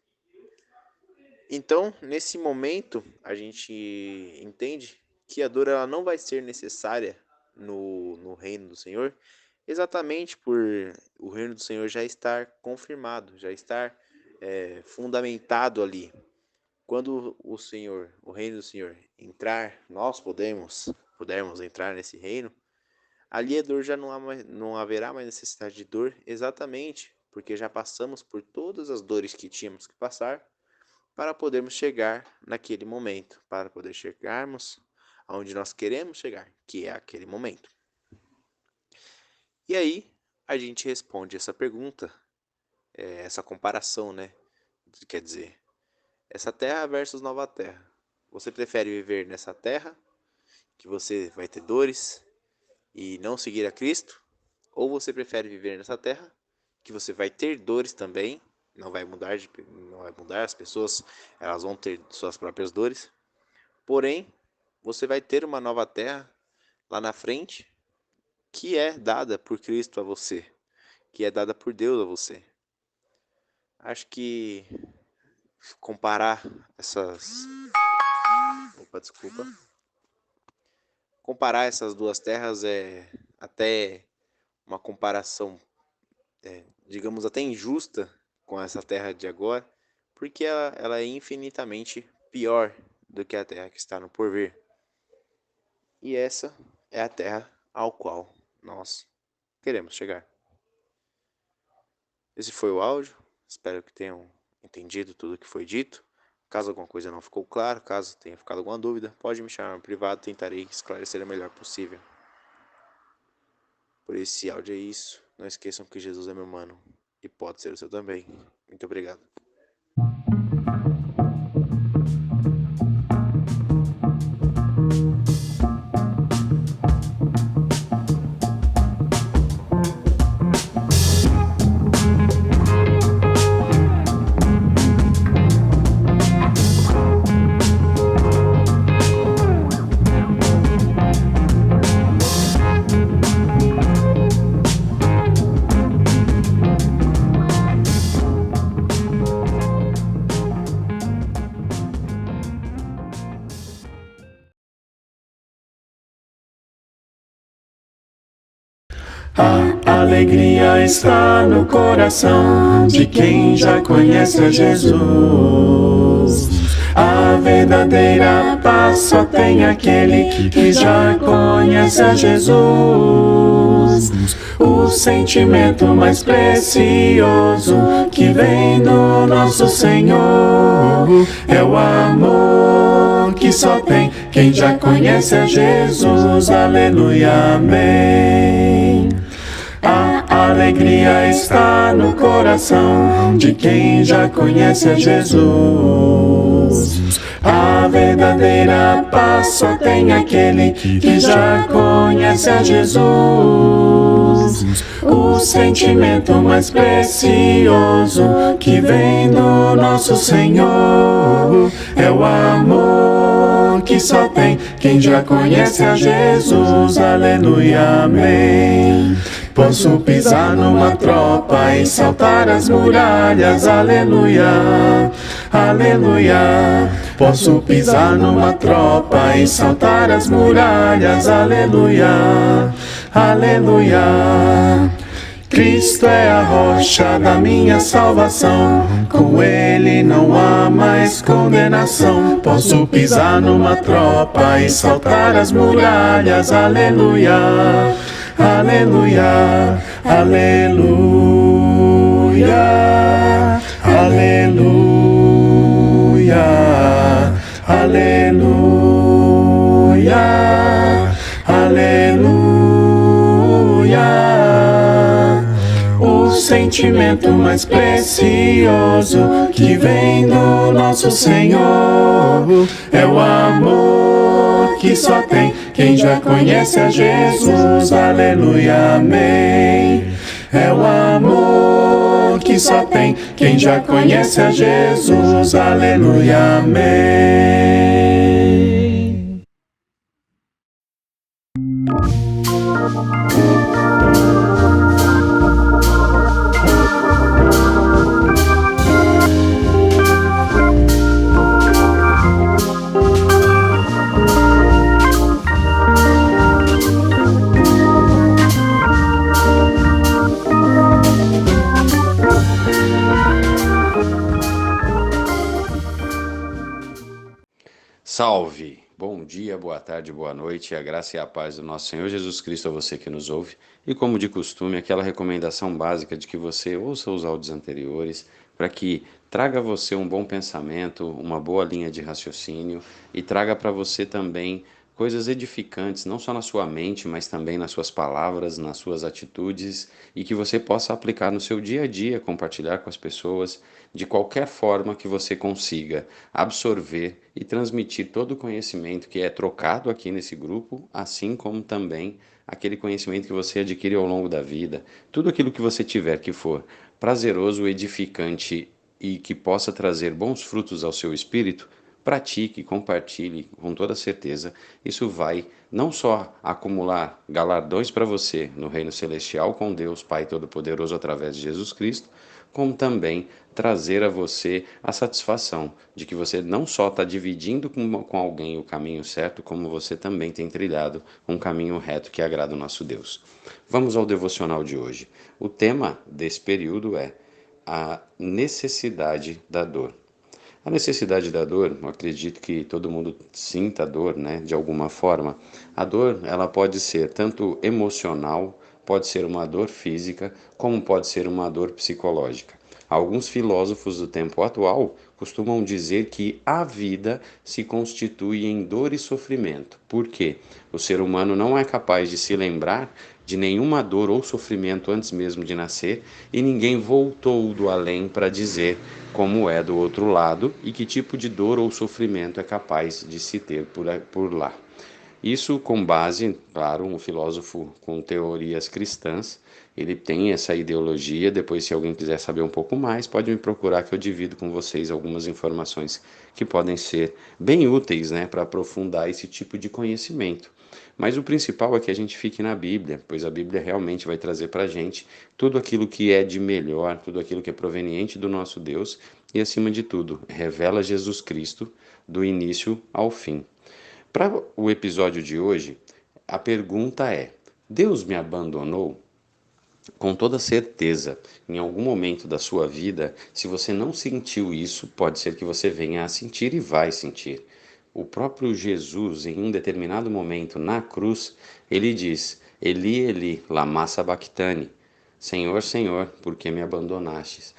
Então, nesse momento, a gente entende que a dor ela não vai ser necessária no reino do Senhor, exatamente por o reino do Senhor já estar confirmado, já estar fundamentado ali. Quando o reino do Senhor entrar, nós pudermos entrar nesse reino, ali a dor já não haverá mais necessidade de dor, exatamente porque já passamos por todas as dores que tínhamos que passar para podermos chegar naquele momento, para poder chegarmos aonde nós queremos chegar, que é aquele momento. E aí a gente responde essa pergunta, essa comparação, quer dizer, essa terra versus nova terra. Você prefere viver nessa terra, que você vai ter dores e não seguir a Cristo? Ou você prefere viver nessa terra, que você vai ter dores também, não vai mudar, as pessoas elas vão ter suas próprias dores, porém, você vai ter uma nova terra lá na frente, que é dada por Cristo a você, que é dada por Deus a você. Acho que comparar comparar essas duas terras é até uma comparação, digamos, até injusta com essa terra de agora, porque ela é infinitamente pior do que a terra que está no porvir. E essa é a terra ao qual nós queremos chegar. Esse foi o áudio, espero que tenham entendido tudo o que foi dito. Caso alguma coisa não ficou claro, caso tenha ficado alguma dúvida, pode me chamar no privado, tentarei esclarecer o melhor possível. Por esse áudio é isso. Não esqueçam que Jesus é meu mano e pode ser o seu também. Muito obrigado. A alegria está no coração de quem já conhece a Jesus. A verdadeira paz só tem aquele que já conhece a Jesus. O sentimento mais precioso que vem do nosso Senhor é o amor que só tem quem já conhece a Jesus. Aleluia, amém. A alegria está no coração de quem já conhece a Jesus. A verdadeira paz só tem aquele que já conhece a Jesus. O sentimento mais precioso que vem do nosso Senhor é o amor que só tem quem já conhece a Jesus. Aleluia, amém. Posso pisar numa tropa e saltar as muralhas, aleluia, aleluia. Posso pisar numa tropa e saltar as muralhas, aleluia, aleluia. Cristo é a rocha da minha salvação, com Ele não há mais condenação. Posso pisar numa tropa e saltar as muralhas, aleluia, aleluia, aleluia, aleluia, aleluia, aleluia. O sentimento mais precioso que vem do nosso Senhor é o amor que só tem quem já conhece a Jesus. Aleluia, amém. É o amor que só tem quem já conhece a Jesus. Aleluia, amém. Salve! Bom dia, boa tarde, boa noite, a graça e a paz do nosso Senhor Jesus Cristo a você que nos ouve. E como de costume, aquela recomendação básica de que você ouça os áudios anteriores para que traga a você um bom pensamento, uma boa linha de raciocínio e traga para você também coisas edificantes, não só na sua mente, mas também nas suas palavras, nas suas atitudes e que você possa aplicar no seu dia a dia, compartilhar com as pessoas de qualquer forma que você consiga absorver e transmitir todo o conhecimento que é trocado aqui nesse grupo, assim como também aquele conhecimento que você adquire ao longo da vida, tudo aquilo que você tiver que for prazeroso, edificante e que possa trazer bons frutos ao seu espírito, pratique, compartilhe com toda certeza. Isso vai não só acumular galardões para você no reino celestial com Deus Pai Todo-Poderoso através de Jesus Cristo, como também trazer a você a satisfação de que você não só está dividindo com alguém o caminho certo, como você também tem trilhado um caminho reto que agrada o nosso Deus. Vamos ao devocional de hoje. O tema desse período é a necessidade da dor. A necessidade da dor, eu acredito que todo mundo sinta dor, né, de alguma forma. A dor, ela pode ser tanto emocional, pode ser uma dor física, como pode ser uma dor psicológica. Alguns filósofos do tempo atual costumam dizer que a vida se constitui em dor e sofrimento. Por quê? O ser humano não é capaz de se lembrar de nenhuma dor ou sofrimento antes mesmo de nascer e ninguém voltou do além para dizer como é do outro lado e que tipo de dor ou sofrimento é capaz de se ter por lá. Isso com base, claro, um filósofo com teorias cristãs, ele tem essa ideologia. Depois, se alguém quiser saber um pouco mais, pode me procurar que eu divido com vocês algumas informações que podem ser bem úteis, né, para aprofundar esse tipo de conhecimento. Mas o principal é que a gente fique na Bíblia, pois a Bíblia realmente vai trazer para a gente tudo aquilo que é de melhor, tudo aquilo que é proveniente do nosso Deus e, acima de tudo, revela Jesus Cristo do início ao fim. Para o episódio de hoje, a pergunta é: Deus me abandonou? Com toda certeza, em algum momento da sua vida, se você não sentiu isso, pode ser que você venha a sentir e vai sentir. O próprio Jesus, em um determinado momento na cruz, ele diz: Eli, Eli, lama sabachthani. Senhor, Senhor, por que me abandonastes?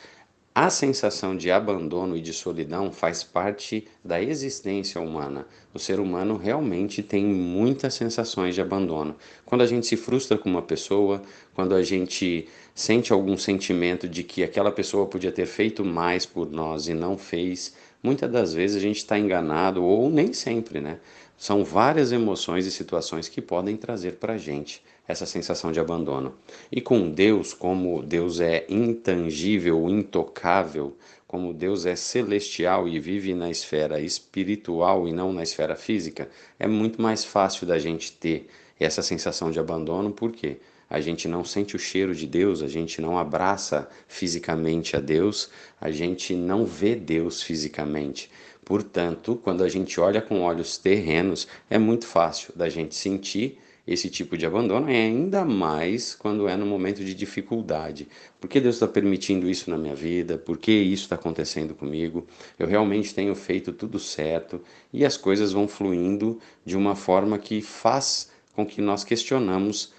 A sensação de abandono e de solidão faz parte da existência humana. O ser humano realmente tem muitas sensações de abandono. Quando a gente se frustra com uma pessoa, quando a gente sente algum sentimento de que aquela pessoa podia ter feito mais por nós e não fez, muitas das vezes a gente está enganado, ou nem sempre, né? São várias emoções e situações que podem trazer para a gente essa sensação de abandono. E com Deus, como Deus é intangível, intocável, como Deus é celestial e vive na esfera espiritual e não na esfera física, é muito mais fácil da gente ter essa sensação de abandono, porque a gente não sente o cheiro de Deus, a gente não abraça fisicamente a Deus, a gente não vê Deus fisicamente. Portanto, quando a gente olha com olhos terrenos, é muito fácil da gente sentir esse tipo de abandono, e ainda mais quando é no momento de dificuldade. Por que Deus está permitindo isso na minha vida? Por que isso está acontecendo comigo? Eu realmente tenho feito tudo certo e as coisas vão fluindo de uma forma que faz com que nós questionamos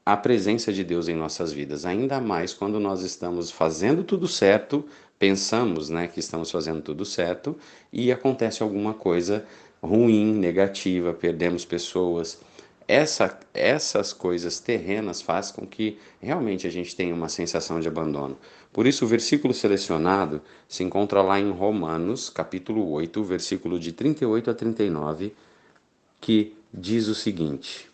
a presença de Deus em nossas vidas, ainda mais quando nós estamos fazendo tudo certo, pensamos, né, que estamos fazendo tudo certo e acontece alguma coisa ruim, negativa, perdemos pessoas. Essas coisas terrenas fazem com que realmente a gente tenha uma sensação de abandono. Por isso, o versículo selecionado se encontra lá em Romanos, capítulo 8, versículo de 38 a 39, que diz o seguinte: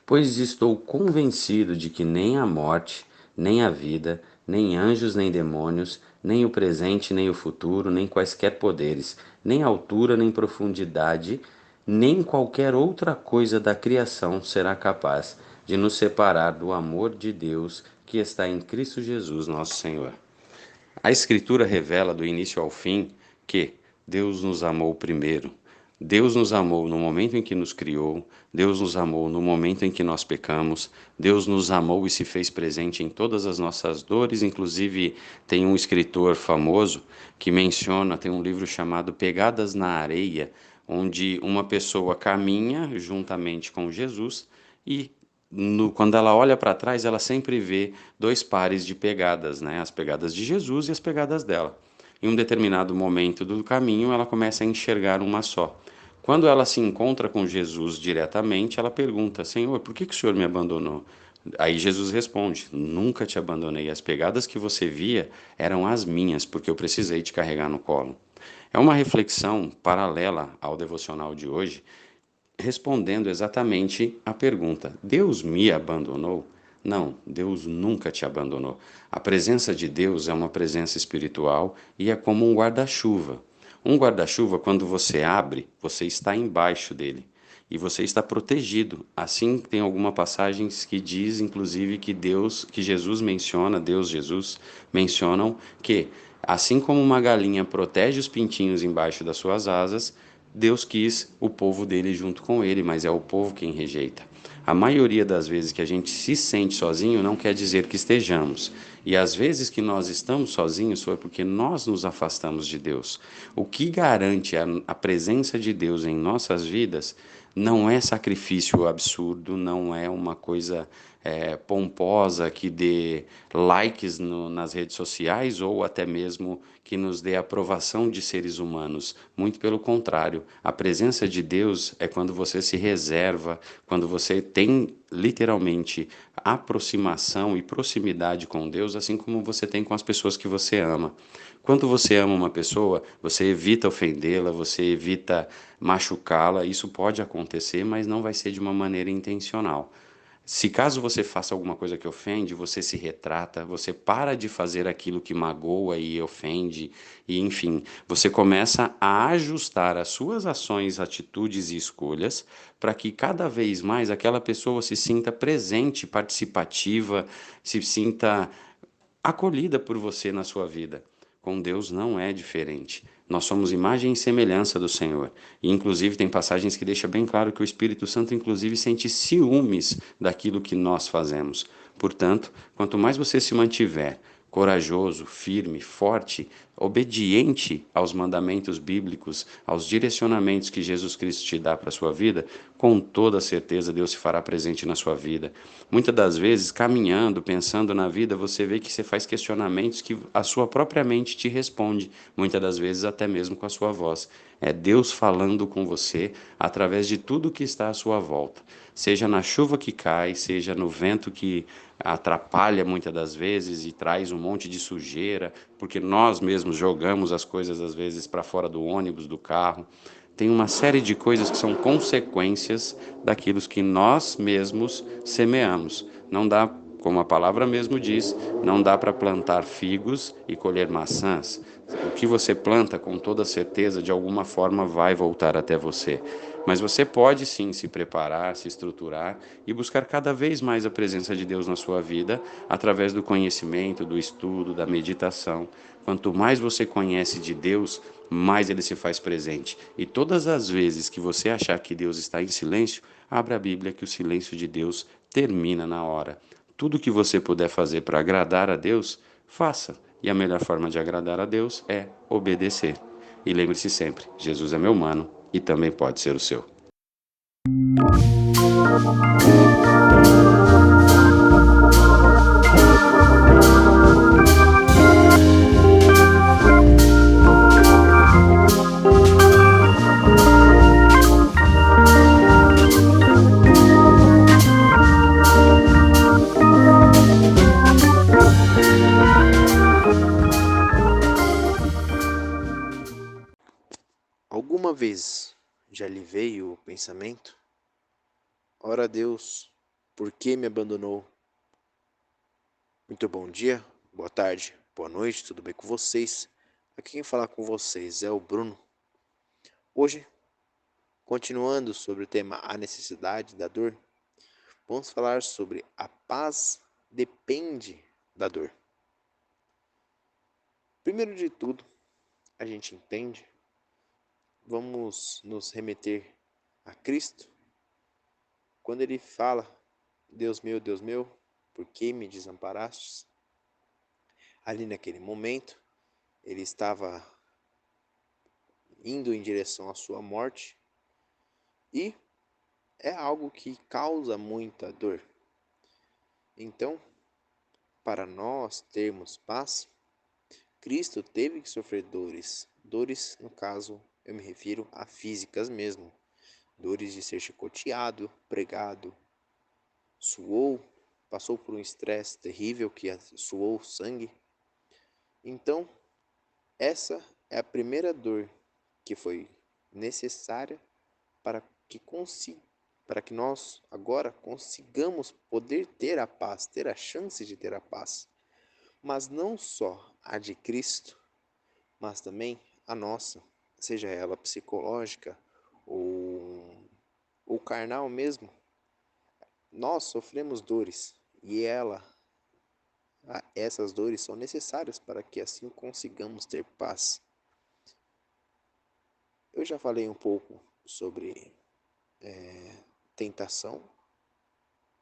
Pois estou convencido de que nem a morte, nem a vida, nem anjos, nem demônios, nem o presente, nem o futuro, nem quaisquer poderes, nem altura, nem profundidade, nem qualquer outra coisa da criação será capaz de nos separar do amor de Deus que está em Cristo Jesus, nosso Senhor. A Escritura revela do início ao fim que Deus nos amou primeiro. Deus nos amou no momento em que nos criou, Deus nos amou no momento em que nós pecamos, Deus nos amou e se fez presente em todas as nossas dores. Inclusive, tem um escritor famoso que menciona, tem um livro chamado Pegadas na Areia, onde uma pessoa caminha juntamente com Jesus e quando ela olha para trás, ela sempre vê dois pares de pegadas, né? As pegadas de Jesus e as pegadas dela. Em um determinado momento do caminho, ela começa a enxergar uma só. Quando ela se encontra com Jesus diretamente, ela pergunta: Senhor, por que o Senhor me abandonou? Aí Jesus responde: Nunca te abandonei. As pegadas que você via eram as minhas, porque eu precisei te carregar no colo. É uma reflexão paralela ao devocional de hoje, respondendo exatamente a pergunta: Deus me abandonou? Não, Deus nunca te abandonou. A presença de Deus é uma presença espiritual e é como um guarda-chuva. Um guarda-chuva, quando você abre, você está embaixo dele e você está protegido. Assim, tem algumas passagens que diz, inclusive, que Jesus menciona, Deus, Jesus, mencionam que, assim como uma galinha protege os pintinhos embaixo das suas asas, Deus quis o povo dele junto com ele, mas é o povo quem rejeita. A maioria das vezes que a gente se sente sozinho não quer dizer que estejamos. E às vezes que nós estamos sozinhos foi porque nós nos afastamos de Deus. O que garante a presença de Deus em nossas vidas não é sacrifício absurdo, não é uma coisa pomposa que dê likes nas redes sociais ou até mesmo que nos dê aprovação de seres humanos. Muito pelo contrário, a presença de Deus é quando você se reserva, quando você tem literalmente aproximação e proximidade com Deus, assim como você tem com as pessoas que você ama. Quando você ama uma pessoa, você evita ofendê-la, você evita machucá-la. Isso pode acontecer, mas não vai ser de uma maneira intencional. Se caso você faça alguma coisa que ofende, você se retrata, você para de fazer aquilo que magoa e ofende, e enfim, você começa a ajustar as suas ações, atitudes e escolhas para que cada vez mais aquela pessoa se sinta presente, participativa, se sinta acolhida por você na sua vida. Com Deus não é diferente. Nós somos imagem e semelhança do Senhor. E, inclusive, tem passagens que deixam bem claro que o Espírito Santo, inclusive, sente ciúmes daquilo que nós fazemos. Portanto, quanto mais você se mantiver corajoso, firme, forte, obediente aos mandamentos bíblicos, aos direcionamentos que Jesus Cristo te dá para a sua vida, com toda certeza Deus se fará presente na sua vida. Muitas das vezes, caminhando, pensando na vida, você vê que você faz questionamentos que a sua própria mente te responde, muitas das vezes até mesmo com a sua voz. É Deus falando com você através de tudo que está à sua volta. Seja na chuva que cai, seja no vento que atrapalha muitas das vezes e traz um monte de sujeira, porque nós mesmos jogamos as coisas às vezes para fora do ônibus, do carro. Tem uma série de coisas que são consequências daquilo que nós mesmos semeamos. Não dá, como a palavra mesmo diz, não dá para plantar figos e colher maçãs. O que você planta, com toda certeza, de alguma forma vai voltar até você. Mas você pode sim se preparar, se estruturar e buscar cada vez mais a presença de Deus na sua vida, através do conhecimento, do estudo, da meditação. Quanto mais você conhece de Deus, mais Ele se faz presente. E todas as vezes que você achar que Deus está em silêncio, abra a Bíblia que o silêncio de Deus termina na hora. Tudo que você puder fazer para agradar a Deus, faça. E a melhor forma de agradar a Deus é obedecer. E lembre-se sempre, Jesus é meu mano e também pode ser o seu. Alguma vez já lhe veio o pensamento? Ora Deus, por que me abandonou? Muito bom dia, boa tarde, boa noite, tudo bem com vocês? Aqui quem fala com vocês é o Bruno. Hoje, continuando sobre o tema A Necessidade da Dor, vamos falar sobre a paz depende da dor. Primeiro de tudo, a gente entende, vamos nos remeter a Cristo, quando ele fala, Deus meu, por que me desamparastes? Ali naquele momento, ele estava indo em direção à sua morte e é algo que causa muita dor. Então, para nós termos paz, Cristo teve que sofrer dores. Dores, no caso, eu me refiro a físicas mesmo. Dores de ser chicoteado, pregado, suou, passou por um estresse terrível que suou sangue. Então, essa é a primeira dor que foi necessária para que nós agora consigamos poder ter a paz, ter a chance de ter a paz. Mas não só a de Cristo, mas também a nossa, seja ela psicológica ou carnal mesmo. Nós sofremos dores e essas dores são necessárias para que assim consigamos ter paz. Eu já falei um pouco sobre tentação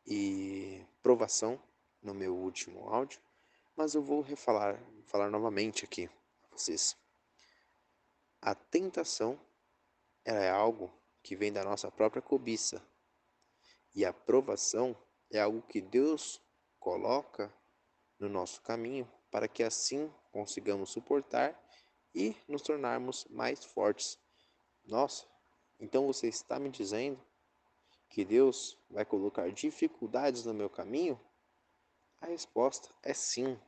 e provação no meu último áudio, mas eu vou falar novamente aqui para vocês. A tentação ela é algo que vem da nossa própria cobiça e a provação é algo que Deus coloca no nosso caminho para que assim consigamos suportar e nos tornarmos mais fortes. Nossa, então você está me dizendo que Deus vai colocar dificuldades no meu caminho? A resposta é sim.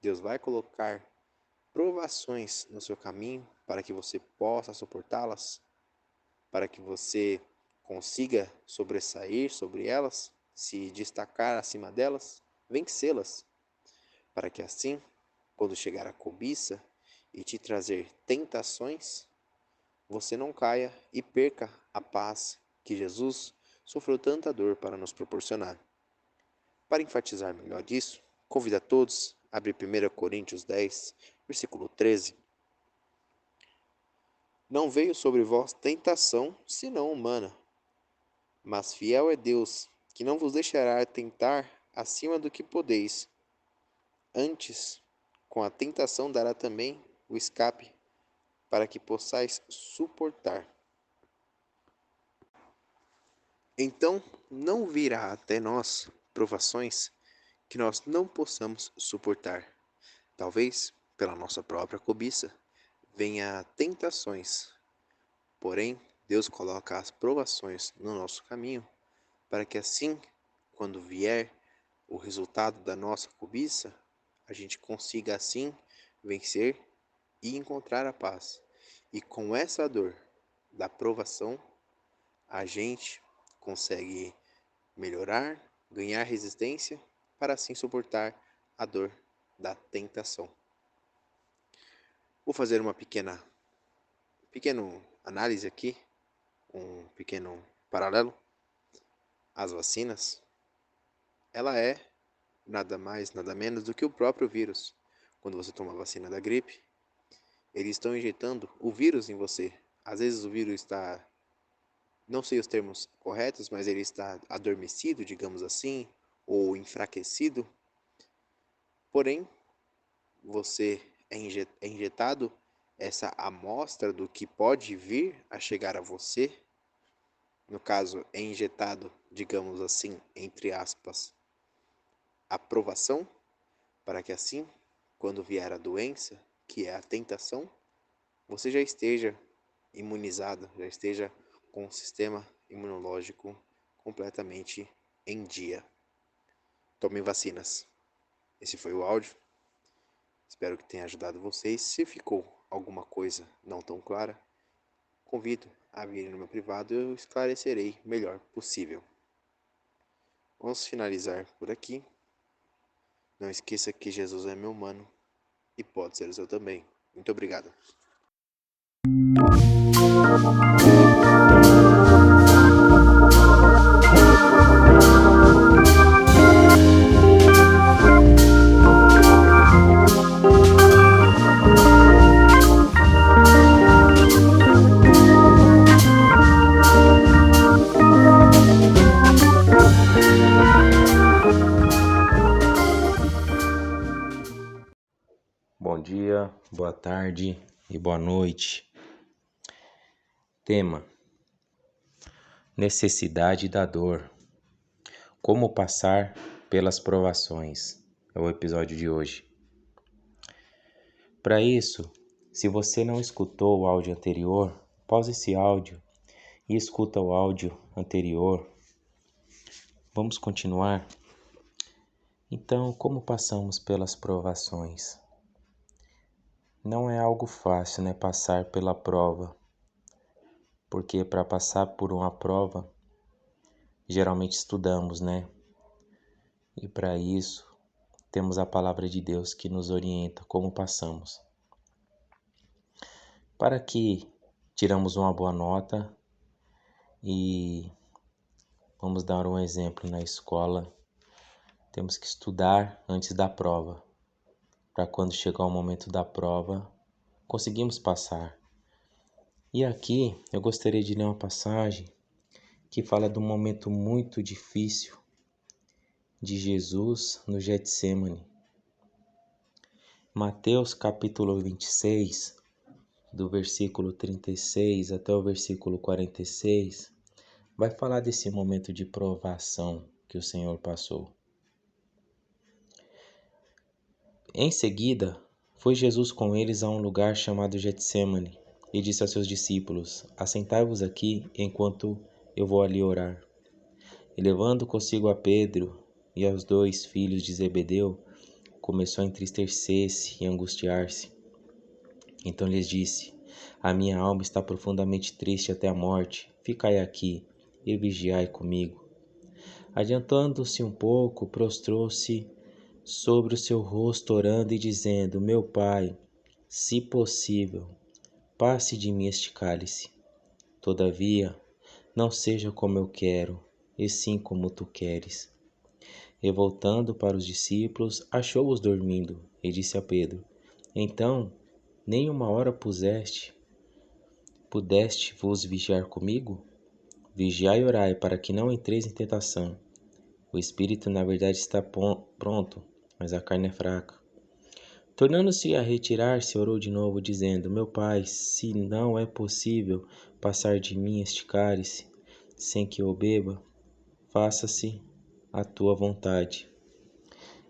Deus vai colocar provações no seu caminho para que você possa suportá-las, para que você consiga sobressair sobre elas, se destacar acima delas, vencê-las, para que assim, quando chegar a cobiça e te trazer tentações, você não caia e perca a paz que Jesus sofreu tanta dor para nos proporcionar. Para enfatizar melhor isso, convido a todos a abrir 1 Coríntios 10, Versículo 13. Não veio sobre vós tentação, senão humana. Mas fiel é Deus, que não vos deixará tentar acima do que podeis. Antes, com a tentação dará também o escape, para que possais suportar. Então, não virá até nós provações que nós não possamos suportar. Talvez, pela nossa própria cobiça, venha tentações. Porém, Deus coloca as provações no nosso caminho, para que assim, quando vier o resultado da nossa cobiça, a gente consiga assim vencer e encontrar a paz. E com essa dor da provação, a gente consegue melhorar, ganhar resistência, para assim suportar a dor da tentação. Vou fazer uma pequena análise aqui, um pequeno paralelo. As vacinas, ela é nada mais, nada menos do que o próprio vírus. Quando você toma a vacina da gripe, eles estão injetando o vírus em você. Às vezes o vírus está, não sei os termos corretos, mas ele está adormecido, digamos assim, ou enfraquecido. Porém, você é injetado essa amostra do que pode vir a chegar a você. No caso, é injetado, digamos assim, entre aspas, a provação, para que assim, quando vier a doença, que é a tentação, você já esteja imunizado, já esteja com o sistema imunológico completamente em dia. Tomem vacinas. Esse foi o áudio. Espero que tenha ajudado vocês. Se ficou alguma coisa não tão clara, convido a virem no meu privado e eu esclarecerei melhor possível. Vamos finalizar por aqui. Não esqueça que Jesus é meu mano e pode ser o seu também. Muito obrigado. Bom dia, boa tarde e boa noite. Tema: necessidade da dor. Como passar pelas provações. É o episódio de hoje. Para isso, se você não escutou o áudio anterior, pause esse áudio e escuta o áudio anterior. Vamos continuar? Então, como passamos pelas provações? Não é algo fácil, né, passar pela prova, porque para passar por uma prova, geralmente estudamos, né? E para isso, temos a palavra de Deus que nos orienta como passamos. Para que tiramos uma boa nota e vamos dar um exemplo na escola, temos que estudar antes da prova, para quando chegar o momento da prova, conseguimos passar. E aqui eu gostaria de ler uma passagem que fala de um momento muito difícil de Jesus no Getsêmani. Mateus capítulo 26, do versículo 36 até o versículo 46, vai falar desse momento de provação que o Senhor passou. Em seguida, foi Jesus com eles a um lugar chamado Getsêmani e disse a seus discípulos: assentai-vos aqui enquanto eu vou ali orar. E levando consigo a Pedro e aos 2 filhos de Zebedeu, começou a entristecer-se e angustiar-se. Então lhes disse: a minha alma está profundamente triste até a morte. Ficai aqui e vigiai comigo. Adiantando-se um pouco, prostrou-se sobre o seu rosto, orando e dizendo: meu Pai, se possível, passe de mim este cálice. Todavia, não seja como eu quero, e sim como tu queres. E voltando para os discípulos, achou-os dormindo, e disse a Pedro: Então, nem uma hora pudeste vos vigiar comigo? Vigiai e orai, para que não entreis em tentação. O espírito, na verdade, está pronto, mas a carne é fraca. Tornando-se a retirar-se, orou de novo, dizendo: Meu Pai, se não é possível passar de mim este cálice, sem que eu beba, faça-se a tua vontade.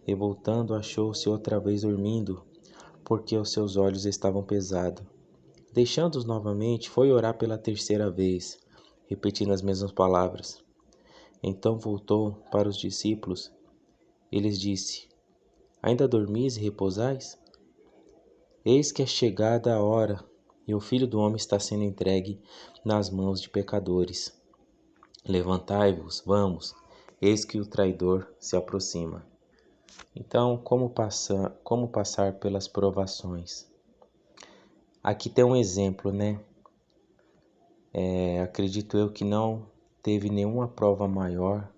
E voltando, achou-se outra vez dormindo, porque os seus olhos estavam pesados. Deixando-os novamente, foi orar pela terceira vez, repetindo as mesmas palavras. Então voltou para os discípulos e lhes disse: Ainda dormis e repousais? Eis que é chegada a hora, e o Filho do Homem está sendo entregue nas mãos de pecadores. Levantai-vos, vamos, eis que o traidor se aproxima. Então, como passar pelas provações? Aqui tem um exemplo, né? Acredito eu que não teve nenhuma prova maior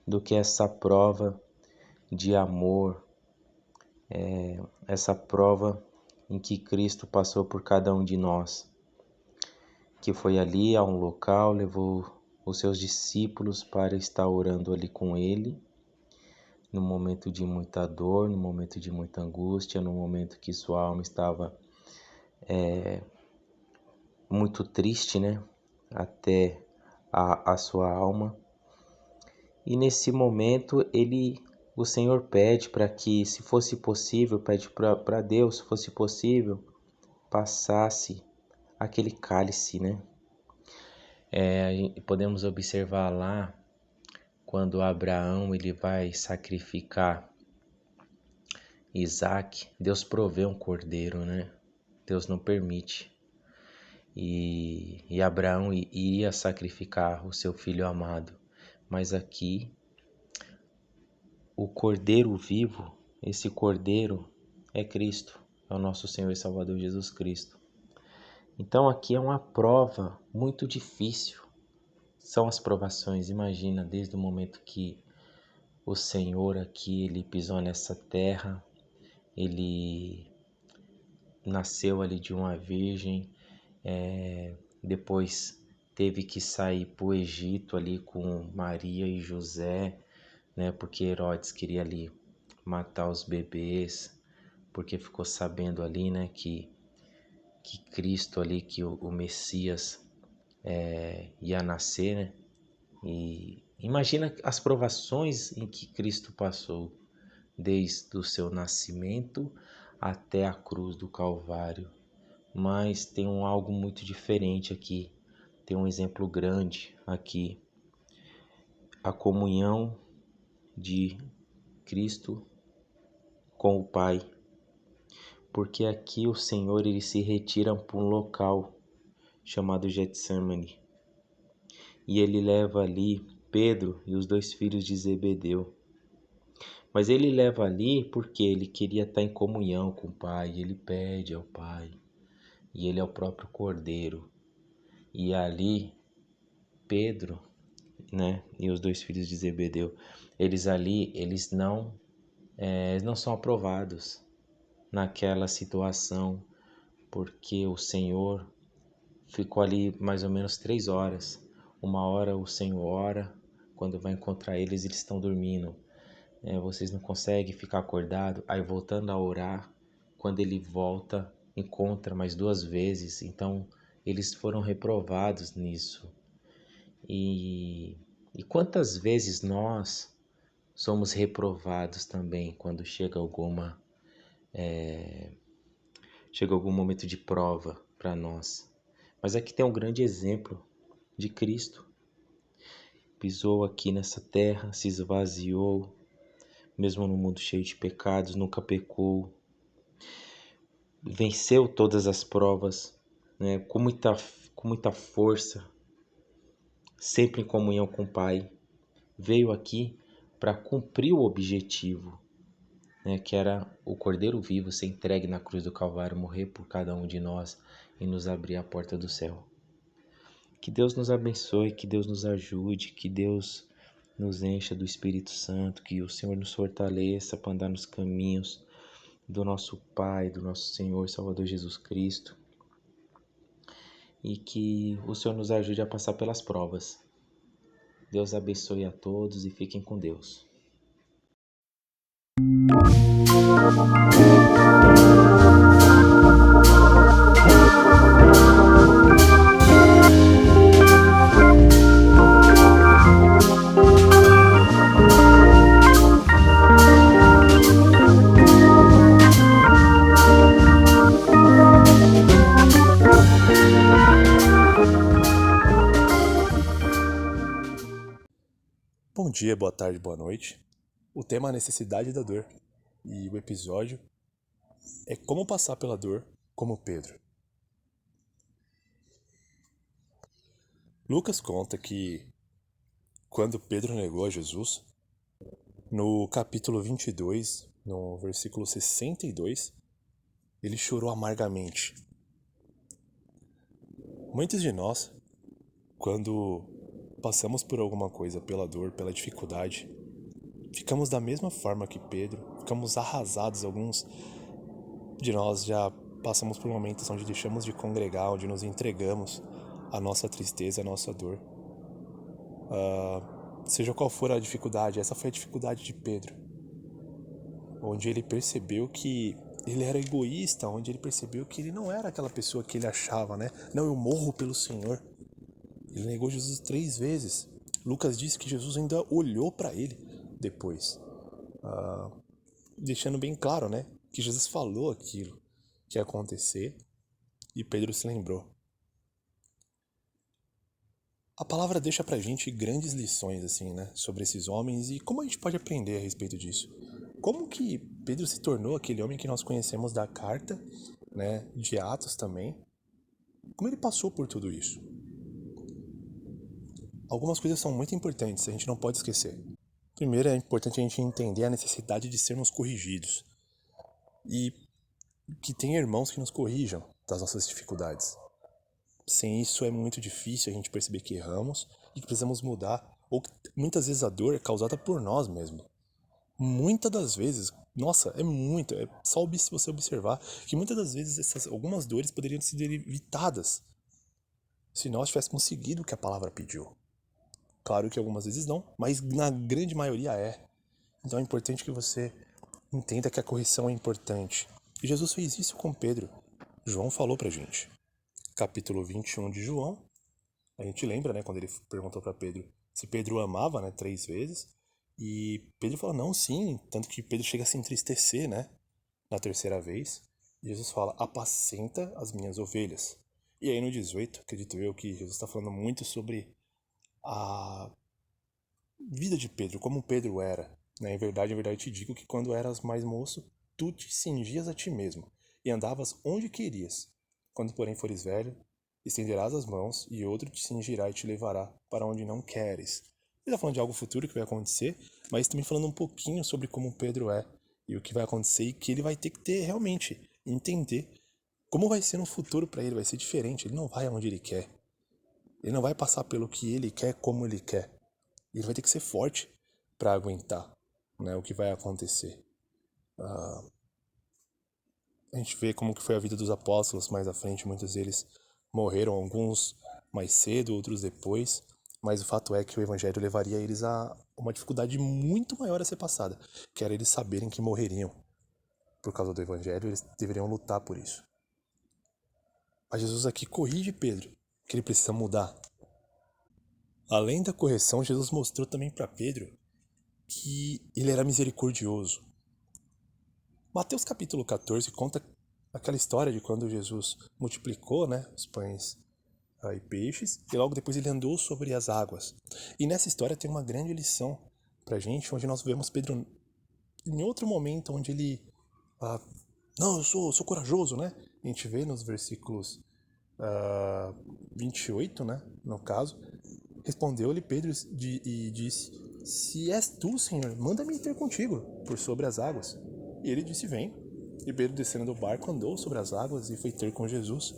do que essa prova de amor, essa prova em que Cristo passou por cada um de nós, que foi ali a um local, levou os seus discípulos para estar orando ali com Ele, no momento de muita dor, no momento de muita angústia, no momento que sua alma estava muito triste, né? Até a sua alma. E nesse momento o Senhor pede para que, se fosse possível, pede para Deus, se fosse possível, passasse aquele cálice, né? Podemos observar lá, quando Abraão ele vai sacrificar Isaac, Deus provê um cordeiro, né? Deus não permite. E Abraão ia sacrificar o seu filho amado. Mas aqui, o cordeiro vivo, esse cordeiro é Cristo, é o nosso Senhor e Salvador Jesus Cristo. Então aqui é uma prova muito difícil. São as provações, imagina, desde o momento que o Senhor aqui, ele pisou nessa terra, ele nasceu ali de uma virgem, depois teve que sair para o Egito ali com Maria e José, né, porque Herodes queria ali matar os bebês, porque ficou sabendo ali, né, que Cristo ali, que o Messias ia nascer, né? E imagina as provações em que Cristo passou, desde o seu nascimento até a cruz do Calvário. Mas tem algo muito diferente aqui, tem um exemplo grande aqui, a comunhão de Cristo com o Pai, porque aqui o Senhor ele se retira para um local chamado Getsemane, e ele leva ali Pedro e os 2 filhos de Zebedeu. Mas ele leva ali porque ele queria estar em comunhão com o Pai, ele pede ao Pai, e ele é o próprio Cordeiro. E ali, Pedro, né, e os 2 filhos de Zebedeu, eles não são aprovados naquela situação, porque o Senhor ficou ali mais ou menos 3 horas. Uma hora o Senhor ora, quando vai encontrar eles estão dormindo. Vocês não conseguem ficar acordado. Aí voltando a orar, quando ele volta, encontra mais 2 vezes. Então eles foram reprovados nisso. E quantas vezes nós somos reprovados também quando chega algum momento de prova para nós. Mas aqui tem um grande exemplo de Cristo. Pisou aqui nessa terra, se esvaziou, mesmo no mundo cheio de pecados, nunca pecou. Venceu todas as provas, né, com muita força, sempre em comunhão com o Pai. Veio aqui para cumprir o objetivo, né, que era o Cordeiro vivo ser entregue na cruz do Calvário, morrer por cada um de nós e nos abrir a porta do céu. Que Deus nos abençoe, que Deus nos ajude, que Deus nos encha do Espírito Santo, que o Senhor nos fortaleça para andar nos caminhos do nosso Pai, do nosso Senhor e Salvador Jesus Cristo, e que o Senhor nos ajude a passar pelas provas. Deus abençoe a todos e fiquem com Deus. Bom dia, boa tarde, boa noite. O tema é a necessidade da dor. E o episódio é como passar pela dor como Pedro. Lucas conta que quando Pedro negou a Jesus, no capítulo 22, no versículo 62, ele chorou amargamente. Muitos de nós, quando passamos por alguma coisa, pela dor, pela dificuldade, ficamos da mesma forma que Pedro, ficamos arrasados. Alguns de nós já passamos por momentos onde deixamos de congregar, onde nos entregamos à nossa tristeza, à nossa dor. Seja qual for a dificuldade, essa foi a dificuldade de Pedro, onde ele percebeu que ele era egoísta, onde ele percebeu que ele não era aquela pessoa que ele achava, né? Não, eu morro pelo Senhor. Ele negou Jesus 3 vezes. Lucas diz que Jesus ainda olhou para ele depois, deixando bem claro, né, que Jesus falou aquilo que ia acontecer e Pedro se lembrou. A palavra deixa pra gente grandes lições, assim, né, sobre esses homens e como a gente pode aprender a respeito disso. Como que Pedro se tornou aquele homem que nós conhecemos da carta, né, de Atos também. Como ele passou por tudo isso. Algumas coisas são muito importantes, a gente não pode esquecer. Primeiro, é importante a gente entender a necessidade de sermos corrigidos. E que tem irmãos que nos corrijam das nossas dificuldades. Sem isso é muito difícil a gente perceber que erramos e que precisamos mudar. Ou que muitas vezes a dor é causada por nós mesmos. Muitas das vezes, nossa, é só se você observar que muitas das vezes algumas dores poderiam ser evitadas se nós tivéssemos seguido o que a palavra pediu. Claro que algumas vezes não, mas na grande maioria é. Então é importante que você entenda que a correção é importante. E Jesus fez isso com Pedro. João falou pra gente. Capítulo 21 de João, a gente lembra, né, quando ele perguntou para Pedro se Pedro amava, né, 3 vezes, e Pedro falou, não, sim, tanto que Pedro chega a se entristecer, né, na 3ª vez, e Jesus fala, apacenta as minhas ovelhas. E aí no 18, acredito eu que Jesus está falando muito sobre a vida de Pedro, como Pedro era, né, em verdade te digo que quando eras mais moço, tu te cingias a ti mesmo, e andavas onde querias. Quando, porém, fores velho, estenderás as mãos, e outro te cingirá e te levará para onde não queres. Ele está falando de algo futuro que vai acontecer, mas também falando um pouquinho sobre como Pedro é, e o que vai acontecer, e que ele vai ter que realmente entender como vai ser no futuro para ele. Vai ser diferente, ele não vai aonde ele quer. Ele não vai passar pelo que ele quer, como ele quer. Ele vai ter que ser forte para aguentar, né, o que vai acontecer. A gente vê como que foi a vida dos apóstolos mais à frente, muitos deles morreram, alguns mais cedo, outros depois, mas o fato é que o evangelho levaria eles a uma dificuldade muito maior a ser passada, que era eles saberem que morreriam por causa do evangelho, eles deveriam lutar por isso. Mas Jesus aqui corrige Pedro, que ele precisa mudar. Além da correção, Jesus mostrou também para Pedro que ele era misericordioso. Mateus capítulo 14 conta aquela história de quando Jesus multiplicou, né, os pães e peixes, e logo depois ele andou sobre as águas. E nessa história tem uma grande lição pra gente, onde nós vemos Pedro em outro momento, onde ele não, eu sou corajoso, né? A gente vê nos versículos 28, né, no caso, respondeu-lhe Pedro e disse, se és tu, Senhor, manda-me ir ter contigo por sobre as águas. E ele disse, vem. E Pedro, descendo do barco, andou sobre as águas e foi ter com Jesus.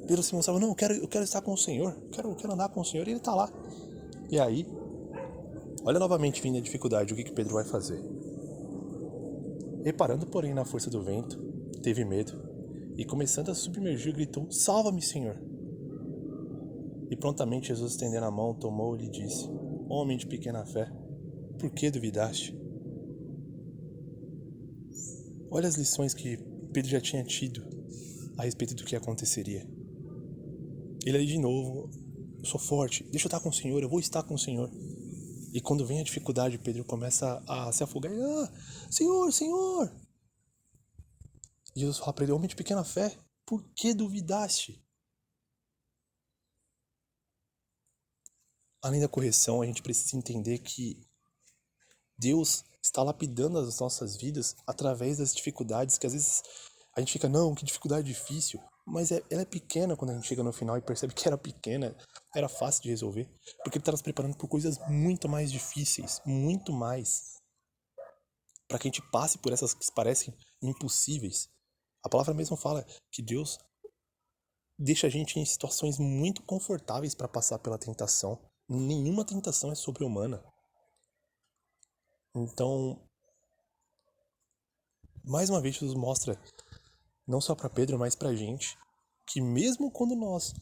Pedro se mostrava, não, eu quero estar com o Senhor, quero andar com o Senhor, e ele está lá. E aí, olha novamente vindo a dificuldade, o que Pedro vai fazer? Reparando, porém, na força do vento, teve medo e, começando a submergir, gritou: Salva-me, Senhor! E prontamente Jesus, estendendo a mão, tomou-lhe e disse: Homem de pequena fé, por que duvidaste? Olha as lições que Pedro já tinha tido a respeito do que aconteceria. Ele ali de novo: eu sou forte, deixa eu estar com o Senhor, eu vou estar com o Senhor. E quando vem a dificuldade, Pedro começa a se afogar. Senhor, Senhor! E Jesus fala para ele: homem de pequena fé, por que duvidaste? Além da correção, a gente precisa entender que Deus está lapidando as nossas vidas através das dificuldades que às vezes a gente fica, não, que dificuldade difícil. Mas ela é pequena quando a gente chega no final e percebe que era pequena, era fácil de resolver. Porque ele está nos preparando por coisas muito mais difíceis, muito mais. Para que a gente passe por essas que parecem impossíveis. A palavra mesmo fala que Deus deixa a gente em situações muito confortáveis para passar pela tentação. Nenhuma tentação é sobre-humana. Então, mais uma vez, Jesus mostra, não só para Pedro, mas para a gente, que mesmo quando nós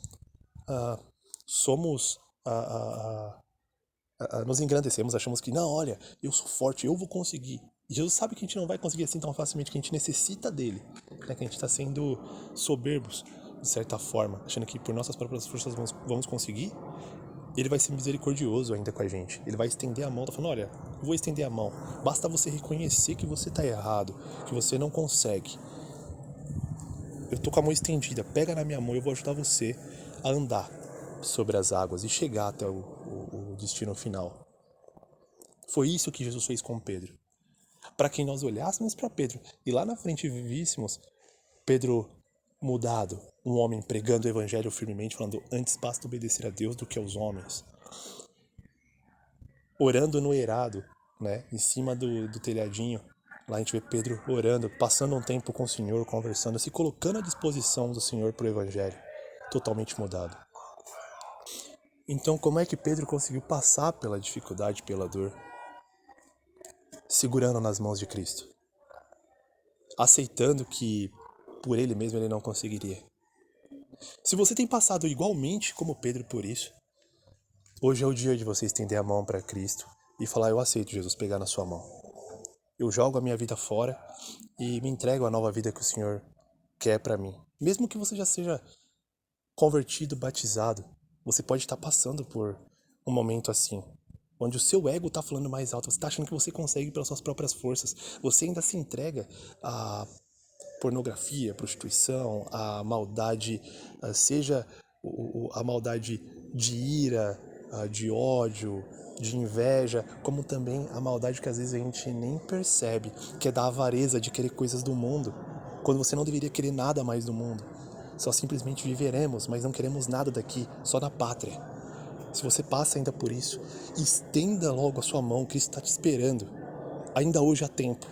nos engrandecemos, achamos que, não, olha, eu sou forte, eu vou conseguir. E Jesus sabe que a gente não vai conseguir assim tão facilmente, que a gente necessita dele, né? Que a gente está sendo soberbos, de certa forma, achando que por nossas próprias forças vamos conseguir. Ele vai ser misericordioso ainda com a gente. Ele vai estender a mão, tá falando, olha, eu vou estender a mão. Basta você reconhecer que você tá errado, que você não consegue. Eu tô com a mão estendida, pega na minha mão, eu vou ajudar você a andar sobre as águas e chegar até o destino final. Foi isso que Jesus fez com Pedro. Para que nós olhássemos para Pedro e lá na frente víssemos Pedro mudado, um homem pregando o evangelho firmemente, falando, antes basta obedecer a Deus do que aos homens. Orando no eirado, né, em cima do telhadinho. Lá a gente vê Pedro orando, passando um tempo com o Senhor, conversando, se colocando à disposição do Senhor para o evangelho. Totalmente mudado. Então, como é que Pedro conseguiu passar pela dificuldade, pela dor? Segurando nas mãos de Cristo. Aceitando que por ele mesmo ele não conseguiria. Se você tem passado igualmente como Pedro por isso, hoje é o dia de você estender a mão para Cristo e falar, eu aceito, Jesus, pegar na sua mão. Eu jogo a minha vida fora e me entrego à nova vida que o Senhor quer para mim. Mesmo que você já seja convertido, batizado, você pode estar passando por um momento assim, onde o seu ego está falando mais alto, você está achando que você consegue pelas suas próprias forças, você ainda se entrega a pornografia, prostituição, a maldade, seja a maldade de ira, de ódio, de inveja, como também a maldade que às vezes a gente nem percebe, que é da avareza de querer coisas do mundo, quando você não deveria querer nada mais do mundo. Só simplesmente viveremos, mas não queremos nada daqui, só da pátria. Se você passa ainda por isso, estenda logo a sua mão, Cristo está te esperando. Ainda hoje há tempo.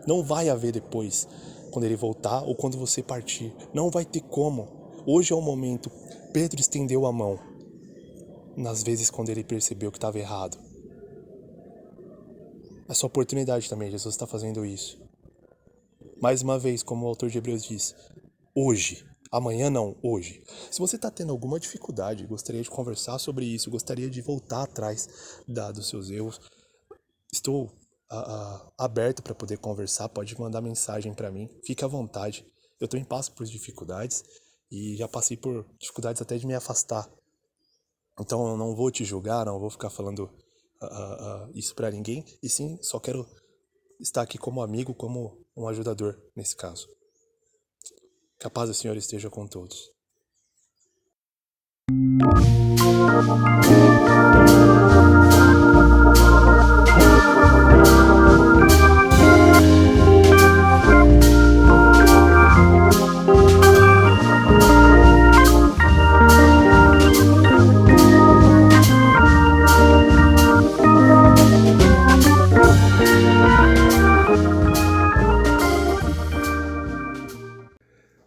Não vai haver depois, quando ele voltar ou quando você partir. Não vai ter como. Hoje é o momento. Pedro estendeu a mão nas vezes quando ele percebeu que estava errado. É sua oportunidade também, Jesus está fazendo isso. Mais uma vez, como o autor de Hebreus diz, hoje, amanhã não, hoje. Se você está tendo alguma dificuldade, gostaria de conversar sobre isso, gostaria de voltar atrás dos seus erros, estou aberto para poder conversar, pode mandar mensagem para mim, fique à vontade. Eu também passo por dificuldades e já passei por dificuldades até de me afastar. Então eu não vou te julgar, não vou ficar falando isso para ninguém, e sim, só quero estar aqui como amigo, como um ajudador nesse caso. Que a paz do Senhor esteja com todos.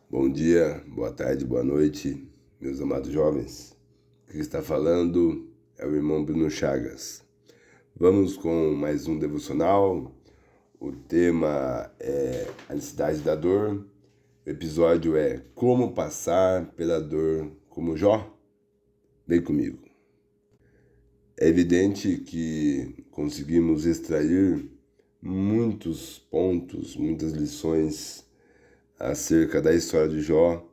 Bom dia, boa tarde, boa noite, meus amados jovens. Quem está falando é o irmão Bruno Chagas. Vamos com mais um devocional, O tema é a necessidade da dor. O episódio é como passar pela dor como Jó. Vem comigo. É evidente que conseguimos extrair muitos pontos, muitas lições acerca da história de Jó,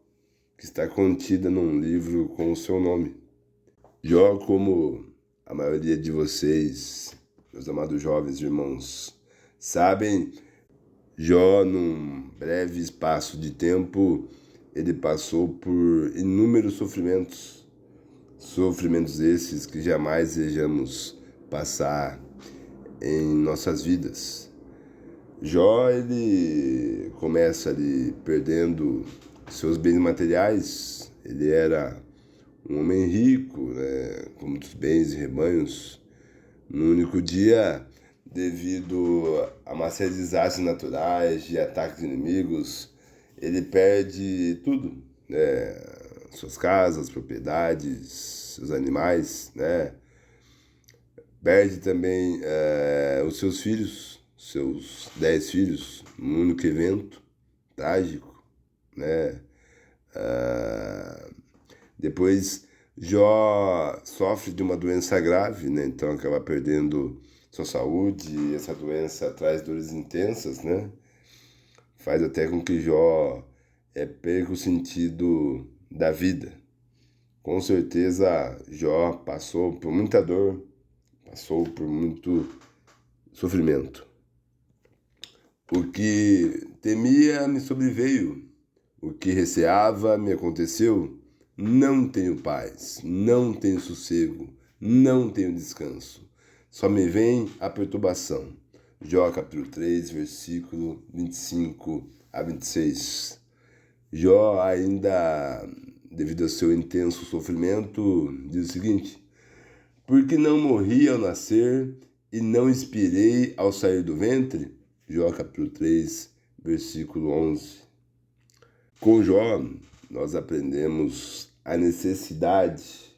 que está contida num livro com o seu nome. Jó, como a maioria de vocês, meus amados jovens irmãos, sabem, Jó, num breve espaço de tempo, ele passou por inúmeros sofrimentos. Sofrimentos esses que jamais desejamos passar em nossas vidas. Jó, ele começa ali perdendo seus bens materiais. Ele era um homem rico, né, com muitos bens e rebanhos. No único dia, devido a uma série de desastres naturais, de ataques inimigos, ele perde tudo, né? Suas casas, propriedades, seus animais, né? Perde também os seus filhos, seus 10 filhos, num único evento trágico, né? Depois, Jó sofre de uma doença grave, né? Então acaba perdendo sua saúde, e essa doença traz dores intensas, né? Faz até com que Jó perca o sentido da vida. Com certeza, Jó passou por muita dor, passou por muito sofrimento. O que temia me sobreveio, o que receava me aconteceu. Não tenho paz, não tenho sossego, não tenho descanso. Só me vem a perturbação. Jó capítulo 3, versículo 25 a 26. Jó ainda, devido ao seu intenso sofrimento, diz o seguinte: porque não morri ao nascer e não expirei ao sair do ventre? Jó capítulo 3, versículo 11. Com Jó, nós aprendemos a necessidade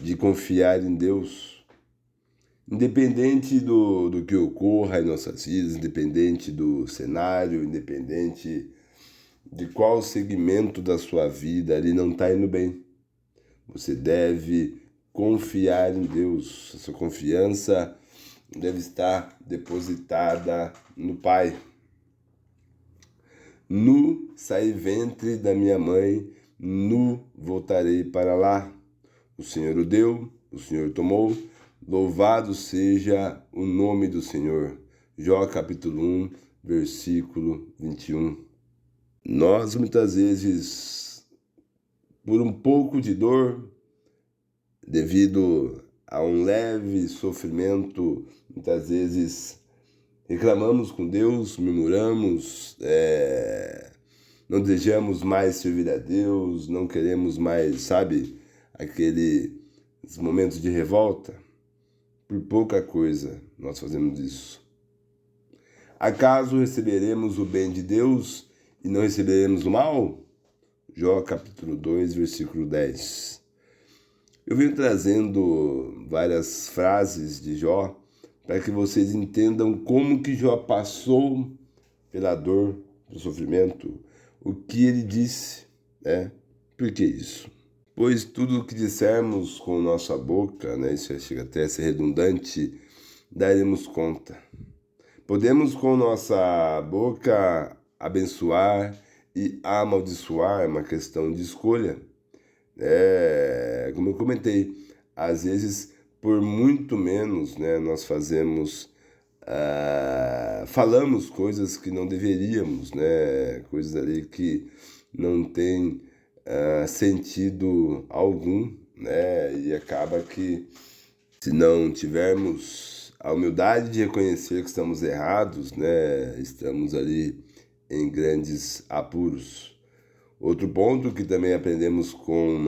de confiar em Deus. Independente do que ocorra em nossas vidas, independente do cenário, independente de qual segmento da sua vida ali não está indo bem, você deve confiar em Deus. A sua confiança deve estar depositada no Pai. Nu saí ventre da minha mãe, nu voltarei para lá. O Senhor o deu, o Senhor tomou, louvado seja o nome do Senhor. Jó capítulo 1, versículo 21. Nós muitas vezes, por um pouco de dor, devido a um leve sofrimento, muitas vezes reclamamos com Deus, murmuramos, não desejamos mais servir a Deus, não queremos mais, sabe, aqueles momentos de revolta. Por pouca coisa nós fazemos isso. Acaso receberemos o bem de Deus e não receberemos o mal? Jó capítulo 2, versículo 10. Eu venho trazendo várias frases de Jó para que vocês entendam como que Jó passou pela dor, pelo sofrimento, o que ele disse, né? Por que isso? Pois tudo o que dissermos com nossa boca, né, isso chega até a ser redundante, daremos conta. Podemos com nossa boca abençoar e amaldiçoar, é uma questão de escolha. Como eu comentei, às vezes por muito menos, né, nós falamos coisas que não deveríamos, né, coisas ali que não tem sentido algum, né, e acaba que se não tivermos a humildade de reconhecer que estamos errados, né, estamos ali em grandes apuros. Outro ponto que também aprendemos com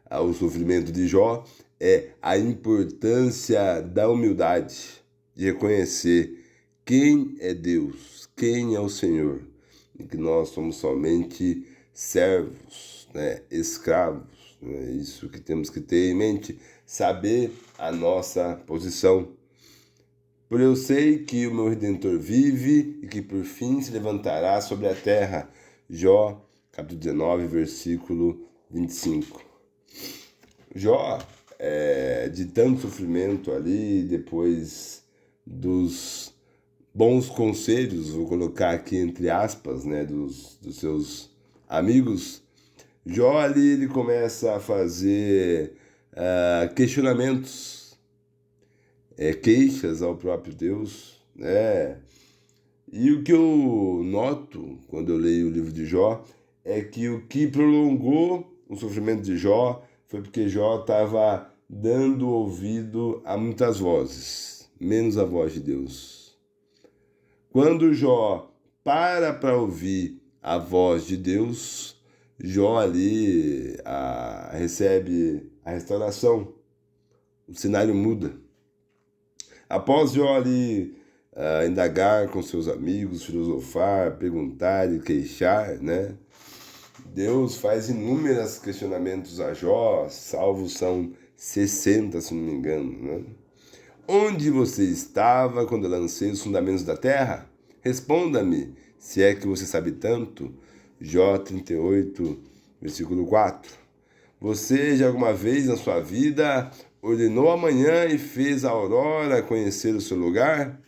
o sofrimento de Jó é a importância da humildade, de reconhecer quem é Deus, quem é o Senhor, e que nós somos somente servos, né, escravos. É isso que temos que ter em mente, saber a nossa posição. Por eu sei que o meu Redentor vive e que por fim se levantará sobre a terra. Jó, capítulo 19, versículo 25. Jó, de tanto sofrimento ali, depois dos bons conselhos, vou colocar aqui entre aspas, né, dos seus amigos, Jó ali ele começa a fazer questionamentos, queixas ao próprio Deus, né? E o que eu noto quando eu leio o livro de Jó é que o que prolongou o sofrimento de Jó foi porque Jó estava dando ouvido a muitas vozes, menos a voz de Deus. Quando Jó para ouvir a voz de Deus, Jó ali recebe a restauração, o cenário muda. Após Jó ali indagar com seus amigos, filosofar, perguntar e queixar, né? Deus faz inúmeros questionamentos a Jó, salvos são 60, se não me engano, né? Onde você estava quando eu lancei os fundamentos da terra? Responda-me, se é que você sabe tanto. Jó 38, versículo 4. Você já alguma vez na sua vida ordenou a manhã e fez a aurora conhecer o seu lugar?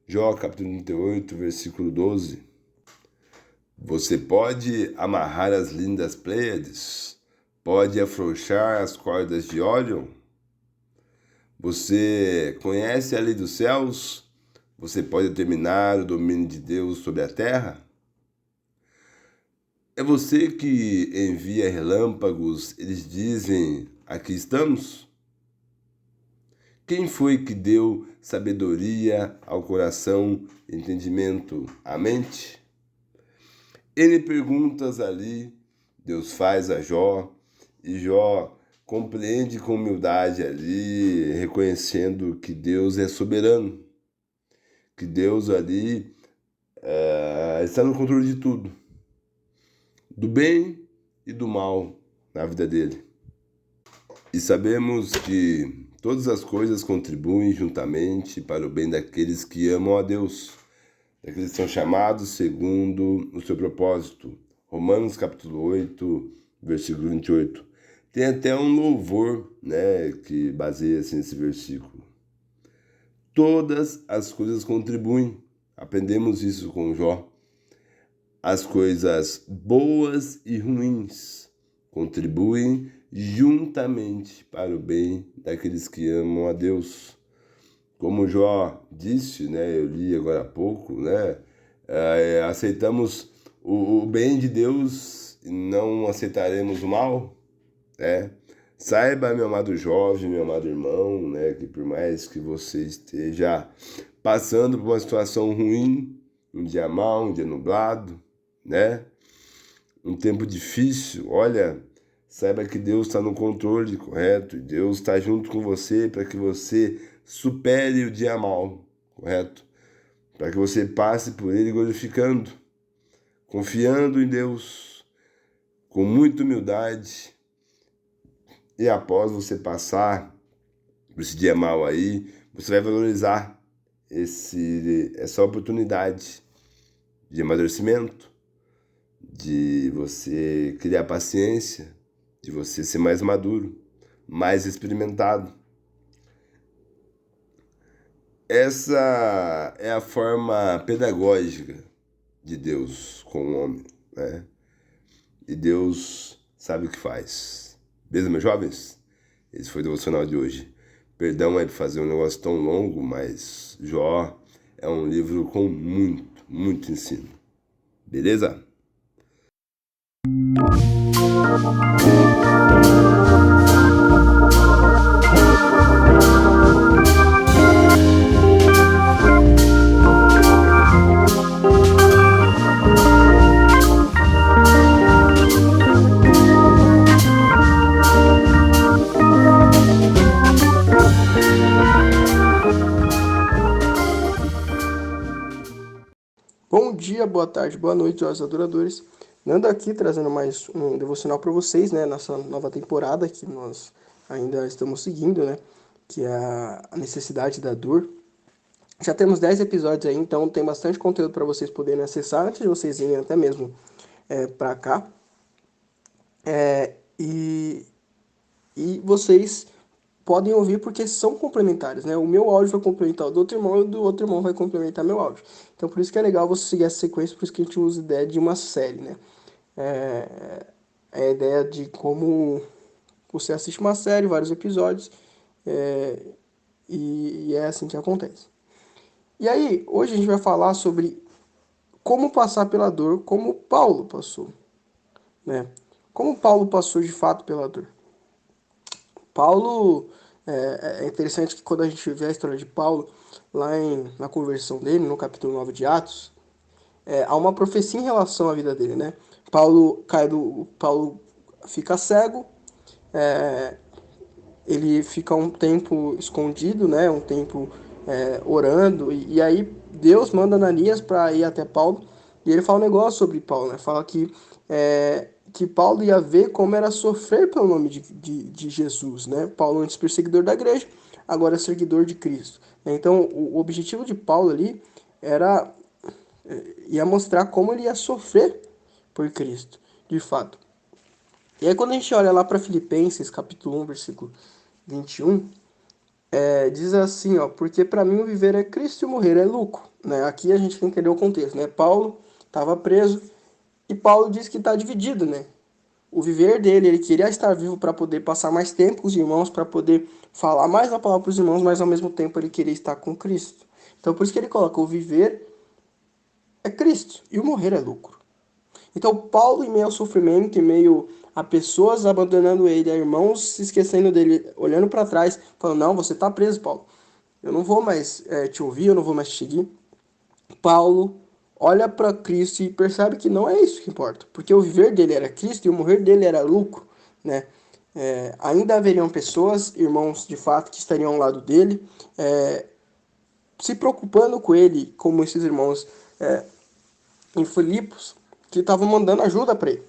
Jó capítulo 38, versículo 12. Você pode amarrar as lindas Pleiades? Pode afrouxar as cordas de Órion? Você conhece a lei dos céus? Você pode determinar o domínio de Deus sobre a terra? É você que envia relâmpagos, eles dizem, aqui estamos? Quem foi que deu sabedoria ao coração, entendimento à mente? N perguntas ali, Deus faz a Jó, e Jó compreende com humildade ali, reconhecendo que Deus é soberano, que Deus ali está no controle de tudo, do bem e do mal na vida dele. E sabemos que todas as coisas contribuem juntamente para o bem daqueles que amam a Deus, daqueles que são chamados segundo o seu propósito. Romanos capítulo 8, versículo 28. Tem até um louvor, né, que baseia-se nesse versículo. Todas as coisas contribuem. Aprendemos isso com Jó. As coisas boas e ruins contribuem juntamente para o bem daqueles que amam a Deus. Como Jó disse, né, eu li agora há pouco, né, aceitamos o bem de Deus e não aceitaremos o mal, né? Saiba, meu amado jovem, meu amado irmão, né, que por mais que você esteja passando por uma situação ruim, um dia mau, um dia nublado, né, um tempo difícil, olha, saiba que Deus está no controle, correto? E Deus está junto com você para que você supere o dia mau, correto? Para que você passe por ele glorificando, confiando em Deus, com muita humildade. E após você passar por esse dia mau aí, você vai valorizar essa oportunidade de amadurecimento, de você criar paciência, de você ser mais maduro, mais experimentado. Essa é a forma pedagógica de Deus com o homem, né? E Deus sabe o que faz. Beleza, meus jovens? Esse foi o devocional de hoje. Perdão aí por fazer um negócio tão longo, mas Jó é um livro com muito, muito ensino. Beleza? Bom dia, boa tarde, boa noite, aos adoradores. Nando aqui trazendo mais um devocional para vocês, né? Nossa nova temporada que nós ainda estamos seguindo, né? Que é a necessidade da dor. Já temos 10 episódios aí, então tem bastante conteúdo para vocês poderem acessar antes de vocês irem até mesmo para cá. E vocês podem ouvir porque são complementares, né? O meu áudio vai complementar o do outro irmão e o do outro irmão vai complementar meu áudio. Então por isso que é legal você seguir essa sequência, por isso que a gente usa a ideia de uma série, né? É a ideia de como você assiste uma série, vários episódios, e é assim que acontece. E aí, hoje a gente vai falar sobre como passar pela dor, como Paulo passou, né? Como Paulo passou de fato pela dor. Paulo, é interessante que quando a gente vê a história de Paulo, lá na conversão dele, no capítulo 9 de Atos, há uma profecia em relação à vida dele, né? Paulo fica cego, ele fica um tempo escondido, né? Um tempo orando, e aí Deus manda Ananias para ir até Paulo, e ele fala um negócio sobre Paulo, né? Fala que Paulo ia ver como era sofrer pelo nome de Jesus, né? Paulo antes perseguidor da igreja, agora é seguidor de Cristo. Então, o objetivo de Paulo ali ia mostrar como ele ia sofrer por Cristo, de fato. E aí quando a gente olha lá para Filipenses, capítulo 1, versículo 21, diz assim, ó, porque para mim o viver é Cristo e o morrer é lucro, né? Aqui a gente tem que entender o contexto, né? Paulo estava preso e Paulo diz que está dividido, né? O viver dele, ele queria estar vivo para poder passar mais tempo com os irmãos, para poder falar mais a palavra para os irmãos, mas ao mesmo tempo ele queria estar com Cristo. Então por isso que ele coloca, o viver é Cristo e o morrer é lucro. Então Paulo, em meio ao sofrimento, em meio a pessoas abandonando ele, a irmãos se esquecendo dele, olhando para trás, falando, não, você está preso, Paulo. Eu não vou mais te ouvir, eu não vou mais te seguir. Paulo olha para Cristo e percebe que não é isso que importa, porque o viver dele era Cristo e o morrer dele era lucro, né? Ainda haveriam pessoas, irmãos de fato, que estariam ao lado dele, se preocupando com ele, como esses irmãos em Filipos, que estavam mandando ajuda para ele.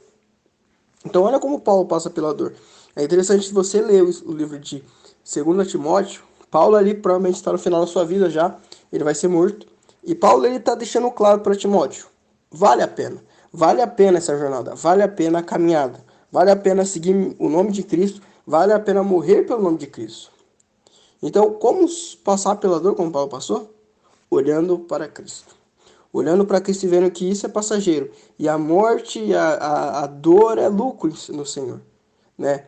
Então olha como Paulo passa pela dor. É interessante se você ler o livro de 2 Timóteo, Paulo ali provavelmente está no final da sua vida já, ele vai ser morto. E Paulo ele está deixando claro para Timóteo, vale a pena essa jornada, vale a pena a caminhada, vale a pena seguir o nome de Cristo, vale a pena morrer pelo nome de Cristo. Então, como passar pela dor como Paulo passou? Olhando para Cristo. Olhando para Cristo e vendo que isso é passageiro. E a morte, a dor é lucro no Senhor, né?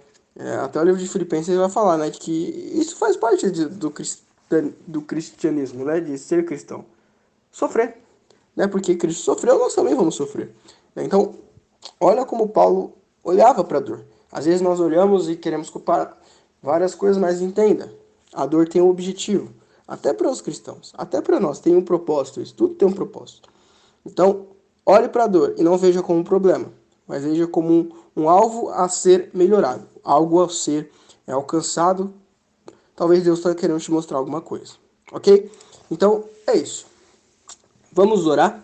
Até o livro de Filipenses vai falar, né, que isso faz parte do cristianismo, né, de ser cristão. Sofrer, né? Porque Cristo sofreu, nós também vamos sofrer. Então, olha como Paulo olhava para a dor. Às vezes nós olhamos e queremos culpar várias coisas, mas entenda, a dor tem um objetivo. Até para os cristãos, até para nós, tem um propósito, isso tudo tem um propósito. Então, olhe para a dor e não veja como um problema, mas veja como um alvo a ser melhorado, algo a ser alcançado. Talvez Deus está querendo te mostrar alguma coisa, ok? Então, é isso. Vamos orar.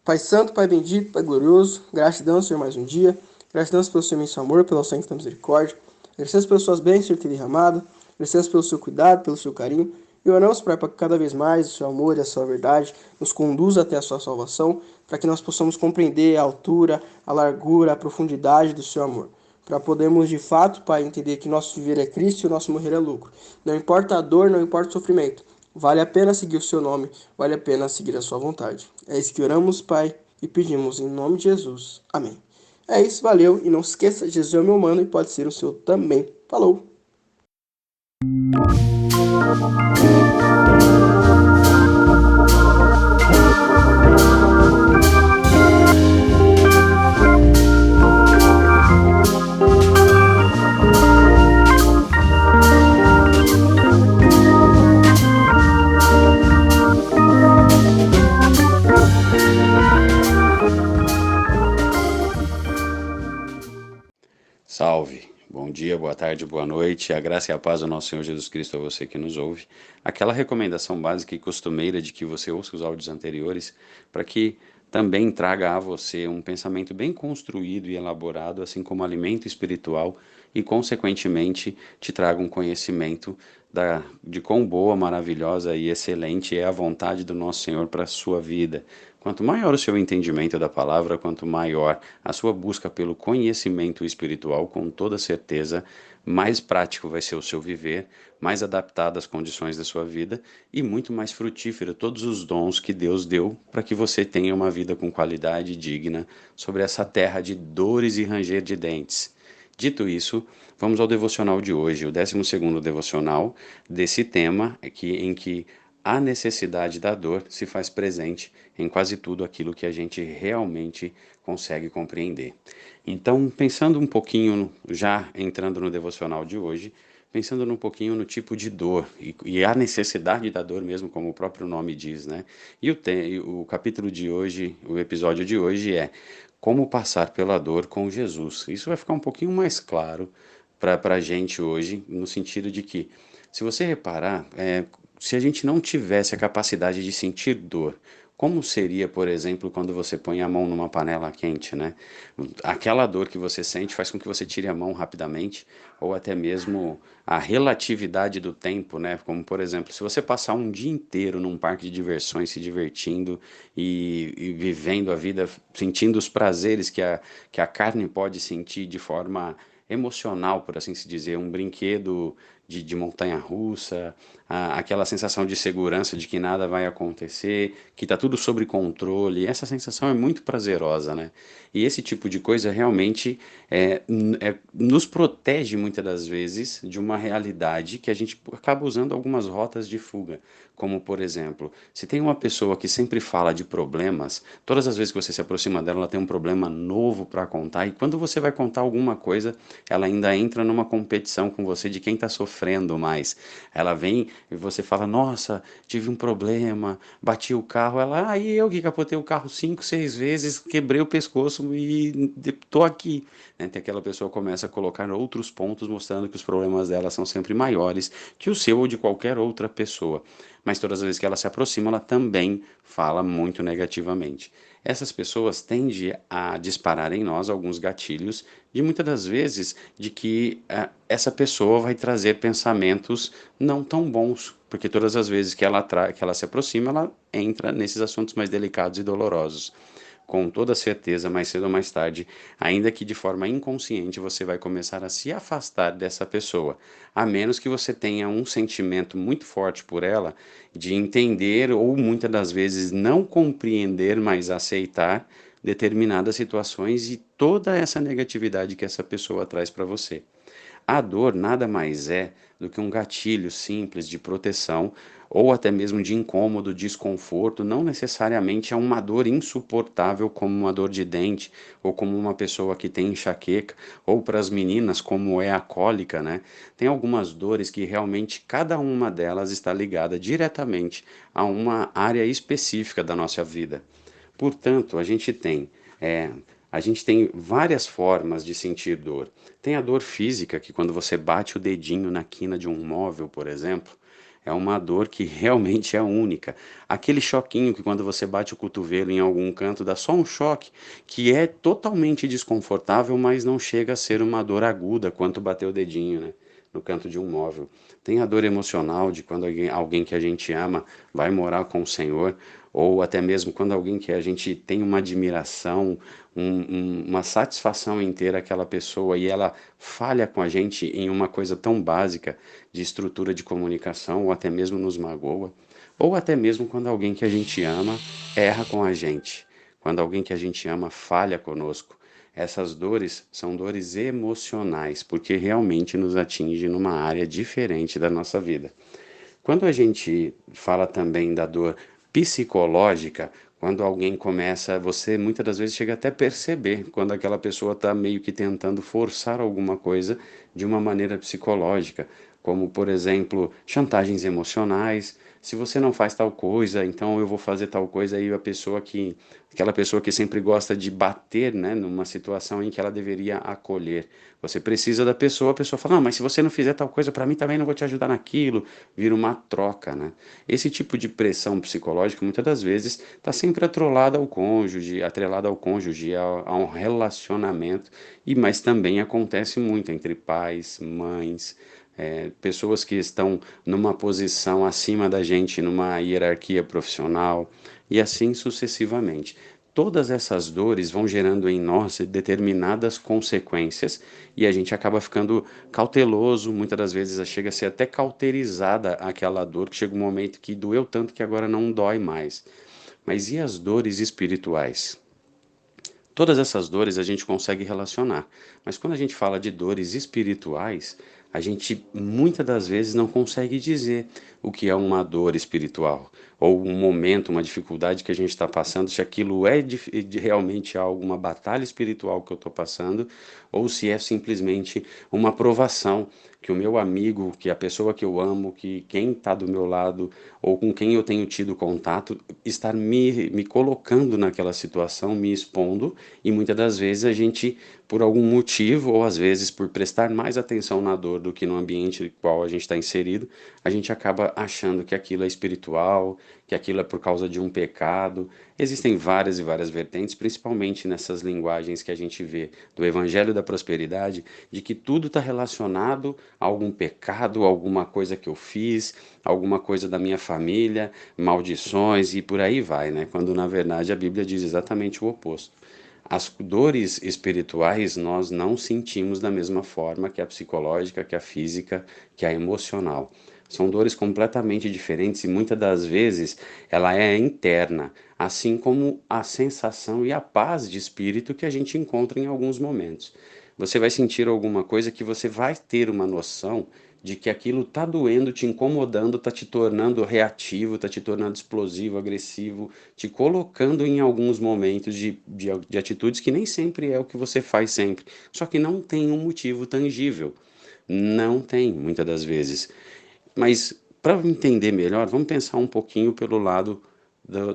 Pai Santo, Pai Bendito, Pai Glorioso, gratidão, Senhor, mais um dia. Gratidão pelo seu imenso amor, pelo sangue da misericórdia. Agradecemos pelas suas bênçãos, Senhor, ter derramado. Agradecemos pelo seu cuidado, pelo seu carinho. E oramos, Pai, para que cada vez mais o seu amor e a sua verdade nos conduza até a sua salvação, para que nós possamos compreender a altura, a largura, a profundidade do seu amor. Para podermos, de fato, Pai, entender que nosso viver é Cristo e o nosso morrer é lucro. Não importa a dor, não importa o sofrimento. Vale a pena seguir o seu nome, vale a pena seguir a sua vontade. É isso que oramos, Pai, e pedimos em nome de Jesus. Amém. É isso, valeu. E não se esqueça, Jesus é o meu mano e pode ser o seu também. Falou! Salve! Bom dia, boa tarde, boa noite. A graça e a paz do nosso Senhor Jesus Cristo a você que nos ouve. Aquela recomendação básica e costumeira de que você ouça os áudios anteriores para que também traga a você um pensamento bem construído e elaborado, assim como alimento espiritual e, consequentemente, te traga um conhecimento de quão boa, maravilhosa e excelente é a vontade do nosso Senhor para a sua vida. Quanto maior o seu entendimento da palavra, quanto maior a sua busca pelo conhecimento espiritual, com toda certeza, mais prático vai ser o seu viver, mais adaptado às condições da sua vida e muito mais frutífero todos os dons que Deus deu para que você tenha uma vida com qualidade digna sobre essa terra de dores e ranger de dentes. Dito isso, vamos ao devocional de hoje, o 12º devocional desse tema em que a necessidade da dor se faz presente em quase tudo aquilo que a gente realmente consegue compreender. Então, pensando um pouquinho, já entrando no devocional de hoje, pensando um pouquinho no tipo de dor e a necessidade da dor mesmo, como o próprio nome diz, né? E o capítulo de hoje, o episódio de hoje é como passar pela dor com Jesus. Isso vai ficar um pouquinho mais claro para a gente hoje, no sentido de que, se você reparar, se a gente não tivesse a capacidade de sentir dor, como seria, por exemplo, quando você põe a mão numa panela quente, né? Aquela dor que você sente faz com que você tire a mão rapidamente, ou até mesmo a relatividade do tempo, né? Como, por exemplo, se você passar um dia inteiro num parque de diversões, se divertindo e vivendo a vida, sentindo os prazeres que a carne pode sentir de forma emocional, por assim se dizer, um brinquedo de montanha-russa, aquela sensação de segurança de que nada vai acontecer, que está tudo sob controle, essa sensação é muito prazerosa, né? E esse tipo de coisa realmente nos protege muitas das vezes de uma realidade que a gente acaba usando algumas rotas de fuga. Como, por exemplo, se tem uma pessoa que sempre fala de problemas, todas as vezes que você se aproxima dela, ela tem um problema novo para contar, e quando você vai contar alguma coisa, ela ainda entra numa competição com você de quem está sofrendo mais. Ela vem e você fala: nossa, tive um problema, bati o carro. Ela: e eu que capotei o carro 5, 6 vezes, quebrei o pescoço e tô aqui. Né? Tem aquela pessoa que começa a colocar outros pontos, mostrando que os problemas dela são sempre maiores que o seu ou de qualquer outra pessoa. Mas todas as vezes que ela se aproxima, ela também fala muito negativamente. Essas pessoas tendem a disparar em nós alguns gatilhos, de muitas das vezes de que essa pessoa vai trazer pensamentos não tão bons, porque todas as vezes que ela se aproxima, ela entra nesses assuntos mais delicados e dolorosos. Com toda certeza, mais cedo ou mais tarde, ainda que de forma inconsciente, você vai começar a se afastar dessa pessoa, a menos que você tenha um sentimento muito forte por ela, de entender ou muitas das vezes não compreender, mas aceitar determinadas situações e toda essa negatividade que essa pessoa traz para você. A dor nada mais é do que um gatilho simples de proteção ou até mesmo de incômodo, desconforto, não necessariamente é uma dor insuportável como uma dor de dente ou como uma pessoa que tem enxaqueca ou para as meninas como é a cólica, né? Tem algumas dores que realmente cada uma delas está ligada diretamente a uma área específica da nossa vida. Portanto, a gente tem várias formas de sentir dor. Tem a dor física, que quando você bate o dedinho na quina de um móvel, por exemplo, é uma dor que realmente é única. Aquele choquinho que quando você bate o cotovelo em algum canto dá só um choque, que é totalmente desconfortável, mas não chega a ser uma dor aguda quanto bater o dedinho, né, no canto de um móvel. Tem a dor emocional de quando alguém que a gente ama vai morar com o Senhor, ou até mesmo quando alguém que a gente tem uma admiração, uma satisfação em ter aquela pessoa e ela falha com a gente em uma coisa tão básica de estrutura de comunicação, ou até mesmo nos magoa, ou até mesmo quando alguém que a gente ama erra com a gente, quando alguém que a gente ama falha conosco. Essas dores são dores emocionais, porque realmente nos atingem numa área diferente da nossa vida. Quando a gente fala também da dor psicológica, quando alguém começa, você muitas das vezes chega até a perceber quando aquela pessoa está meio que tentando forçar alguma coisa de uma maneira psicológica, como, por exemplo, chantagens emocionais. Se você não faz tal coisa, então eu vou fazer tal coisa. Aí aquela pessoa que sempre gosta de bater, né, numa situação em que ela deveria acolher. Você precisa da pessoa, a pessoa fala: não, mas se você não fizer tal coisa para mim, também não vou te ajudar naquilo. Vira uma troca, né? Esse tipo de pressão psicológica, muitas das vezes, está sempre atrelada ao cônjuge, a um relacionamento, mas também acontece muito entre pais, mães, pessoas que estão numa posição acima da gente, numa hierarquia profissional, e assim sucessivamente. Todas essas dores vão gerando em nós determinadas consequências e a gente acaba ficando cauteloso, muitas das vezes chega a ser até cauterizada aquela dor, que chega um momento que doeu tanto que agora não dói mais. Mas e as dores espirituais? Todas essas dores a gente consegue relacionar, mas quando a gente fala de dores espirituais, a gente muitas das vezes não consegue dizer o que é uma dor espiritual, ou um momento, uma dificuldade que a gente está passando, se aquilo é realmente algo, uma batalha espiritual que eu estou passando, ou se é simplesmente uma provação que o meu amigo, que a pessoa que eu amo, que quem está do meu lado, ou com quem eu tenho tido contato, estar me colocando naquela situação, me expondo, e muitas das vezes a gente, por algum motivo, ou às vezes por prestar mais atenção na dor do que no ambiente no qual a gente está inserido, a gente acaba achando que aquilo é espiritual, que aquilo é por causa de um pecado. Existem várias e várias vertentes, principalmente nessas linguagens que a gente vê do Evangelho da Prosperidade, de que tudo está relacionado a algum pecado, alguma coisa que eu fiz, alguma coisa da minha família, maldições e por aí vai, né? Quando na verdade a Bíblia diz exatamente o oposto. As dores espirituais nós não sentimos da mesma forma que a psicológica, que a física, que a emocional. São dores completamente diferentes e muitas das vezes ela é interna, assim como a sensação e a paz de espírito que a gente encontra em alguns momentos. Você vai sentir alguma coisa que você vai ter uma noção de que aquilo está doendo, te incomodando, está te tornando reativo, está te tornando explosivo, agressivo, te colocando em alguns momentos de atitudes que nem sempre é o que você faz sempre, só que não tem um motivo tangível. Não tem, muitas das vezes. Mas para entender melhor, vamos pensar um pouquinho pelo lado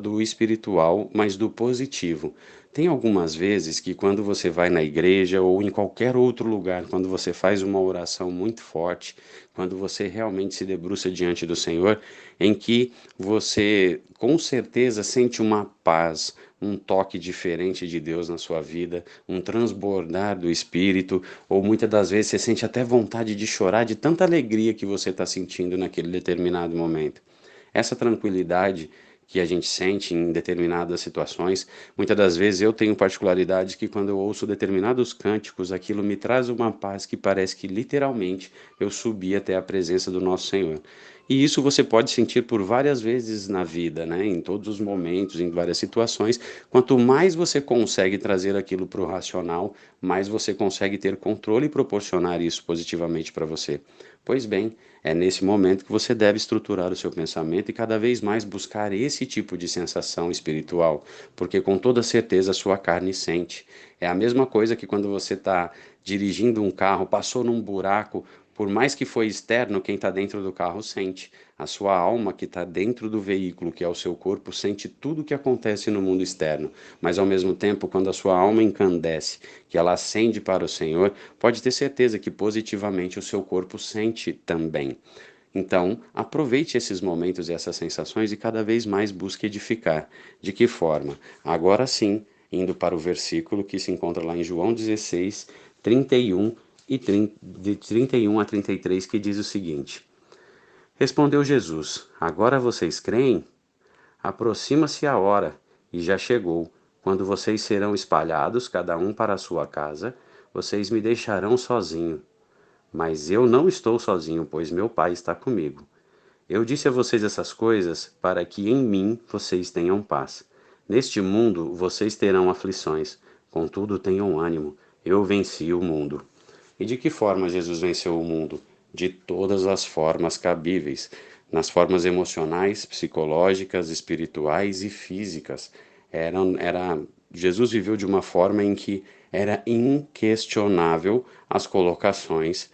do espiritual, mas do positivo. Tem algumas vezes que quando você vai na igreja ou em qualquer outro lugar, quando você faz uma oração muito forte, quando você realmente se debruça diante do Senhor, em que você com certeza sente uma paz, um toque diferente de Deus na sua vida, um transbordar do Espírito, ou muitas das vezes você sente até vontade de chorar de tanta alegria que você está sentindo naquele determinado momento. Essa tranquilidade que a gente sente em determinadas situações, muitas das vezes eu tenho particularidade que quando eu ouço determinados cânticos, aquilo me traz uma paz que parece que literalmente eu subi até a presença do nosso Senhor. E isso você pode sentir por várias vezes na vida, né? Em todos os momentos, em várias situações. Quanto mais você consegue trazer aquilo para o racional, mais você consegue ter controle e proporcionar isso positivamente para você. Pois bem, é nesse momento que você deve estruturar o seu pensamento e cada vez mais buscar esse tipo de sensação espiritual, porque com toda certeza a sua carne sente. É a mesma coisa que quando você está dirigindo um carro, passou num buraco, por mais que foi externo, quem está dentro do carro sente. A sua alma que está dentro do veículo, que é o seu corpo, sente tudo o que acontece no mundo externo. Mas ao mesmo tempo, quando a sua alma encandece, que ela acende para o Senhor, pode ter certeza que positivamente o seu corpo sente também. Então, aproveite esses momentos e essas sensações e cada vez mais busque edificar. De que forma? Agora sim, indo para o versículo que se encontra lá em João 16, 31 e 30, de 31 a 33, que diz o seguinte: Respondeu Jesus: Agora vocês creem? Aproxima-se a hora, e já chegou, quando vocês serão espalhados, cada um para a sua casa, vocês me deixarão sozinho. Mas eu não estou sozinho, pois meu Pai está comigo. Eu disse a vocês essas coisas para que em mim vocês tenham paz. Neste mundo vocês terão aflições, contudo tenham ânimo, eu venci o mundo. E de que forma Jesus venceu o mundo? De todas as formas cabíveis, nas formas emocionais, psicológicas, espirituais e físicas. Jesus viveu de uma forma em que era inquestionável as colocações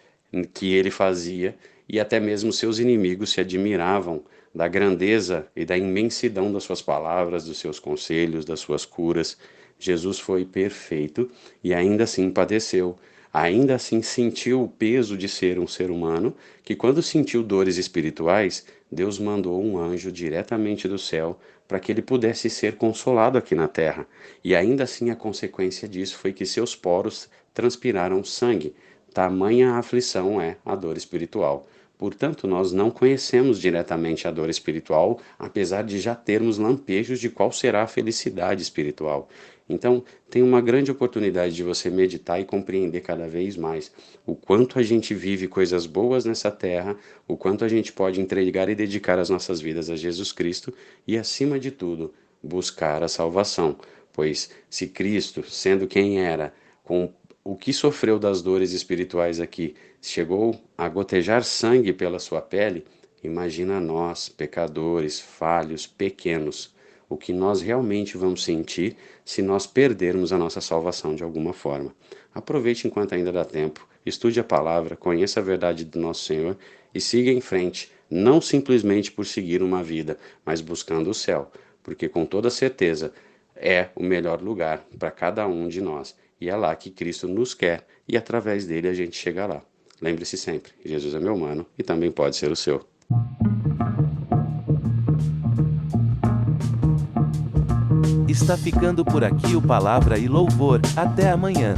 que ele fazia e até mesmo seus inimigos se admiravam da grandeza e da imensidão das suas palavras, dos seus conselhos, das suas curas. Jesus foi perfeito e ainda assim padeceu. Ainda assim sentiu o peso de ser um ser humano, que quando sentiu dores espirituais, Deus mandou um anjo diretamente do céu para que ele pudesse ser consolado aqui na terra. E ainda assim a consequência disso foi que seus poros transpiraram sangue, tamanha aflição é a dor espiritual. Portanto, nós não conhecemos diretamente a dor espiritual, apesar de já termos lampejos de qual será a felicidade espiritual. Então, tem uma grande oportunidade de você meditar e compreender cada vez mais o quanto a gente vive coisas boas nessa terra, o quanto a gente pode entregar e dedicar as nossas vidas a Jesus Cristo e, acima de tudo, buscar a salvação. Pois, se Cristo, sendo quem era, com o que sofreu das dores espirituais aqui, chegou a gotejar sangue pela sua pele, imagina nós, pecadores, falhos, pequenos, o que nós realmente vamos sentir se nós perdermos a nossa salvação de alguma forma. Aproveite enquanto ainda dá tempo, estude a palavra, conheça a verdade do nosso Senhor e siga em frente, não simplesmente por seguir uma vida, mas buscando o céu, porque com toda certeza é o melhor lugar para cada um de nós. E é lá que Cristo nos quer e através dele a gente chega lá. Lembre-se sempre, Jesus é meu mano e também pode ser o seu. Está ficando por aqui o Palavra e Louvor. Até amanhã.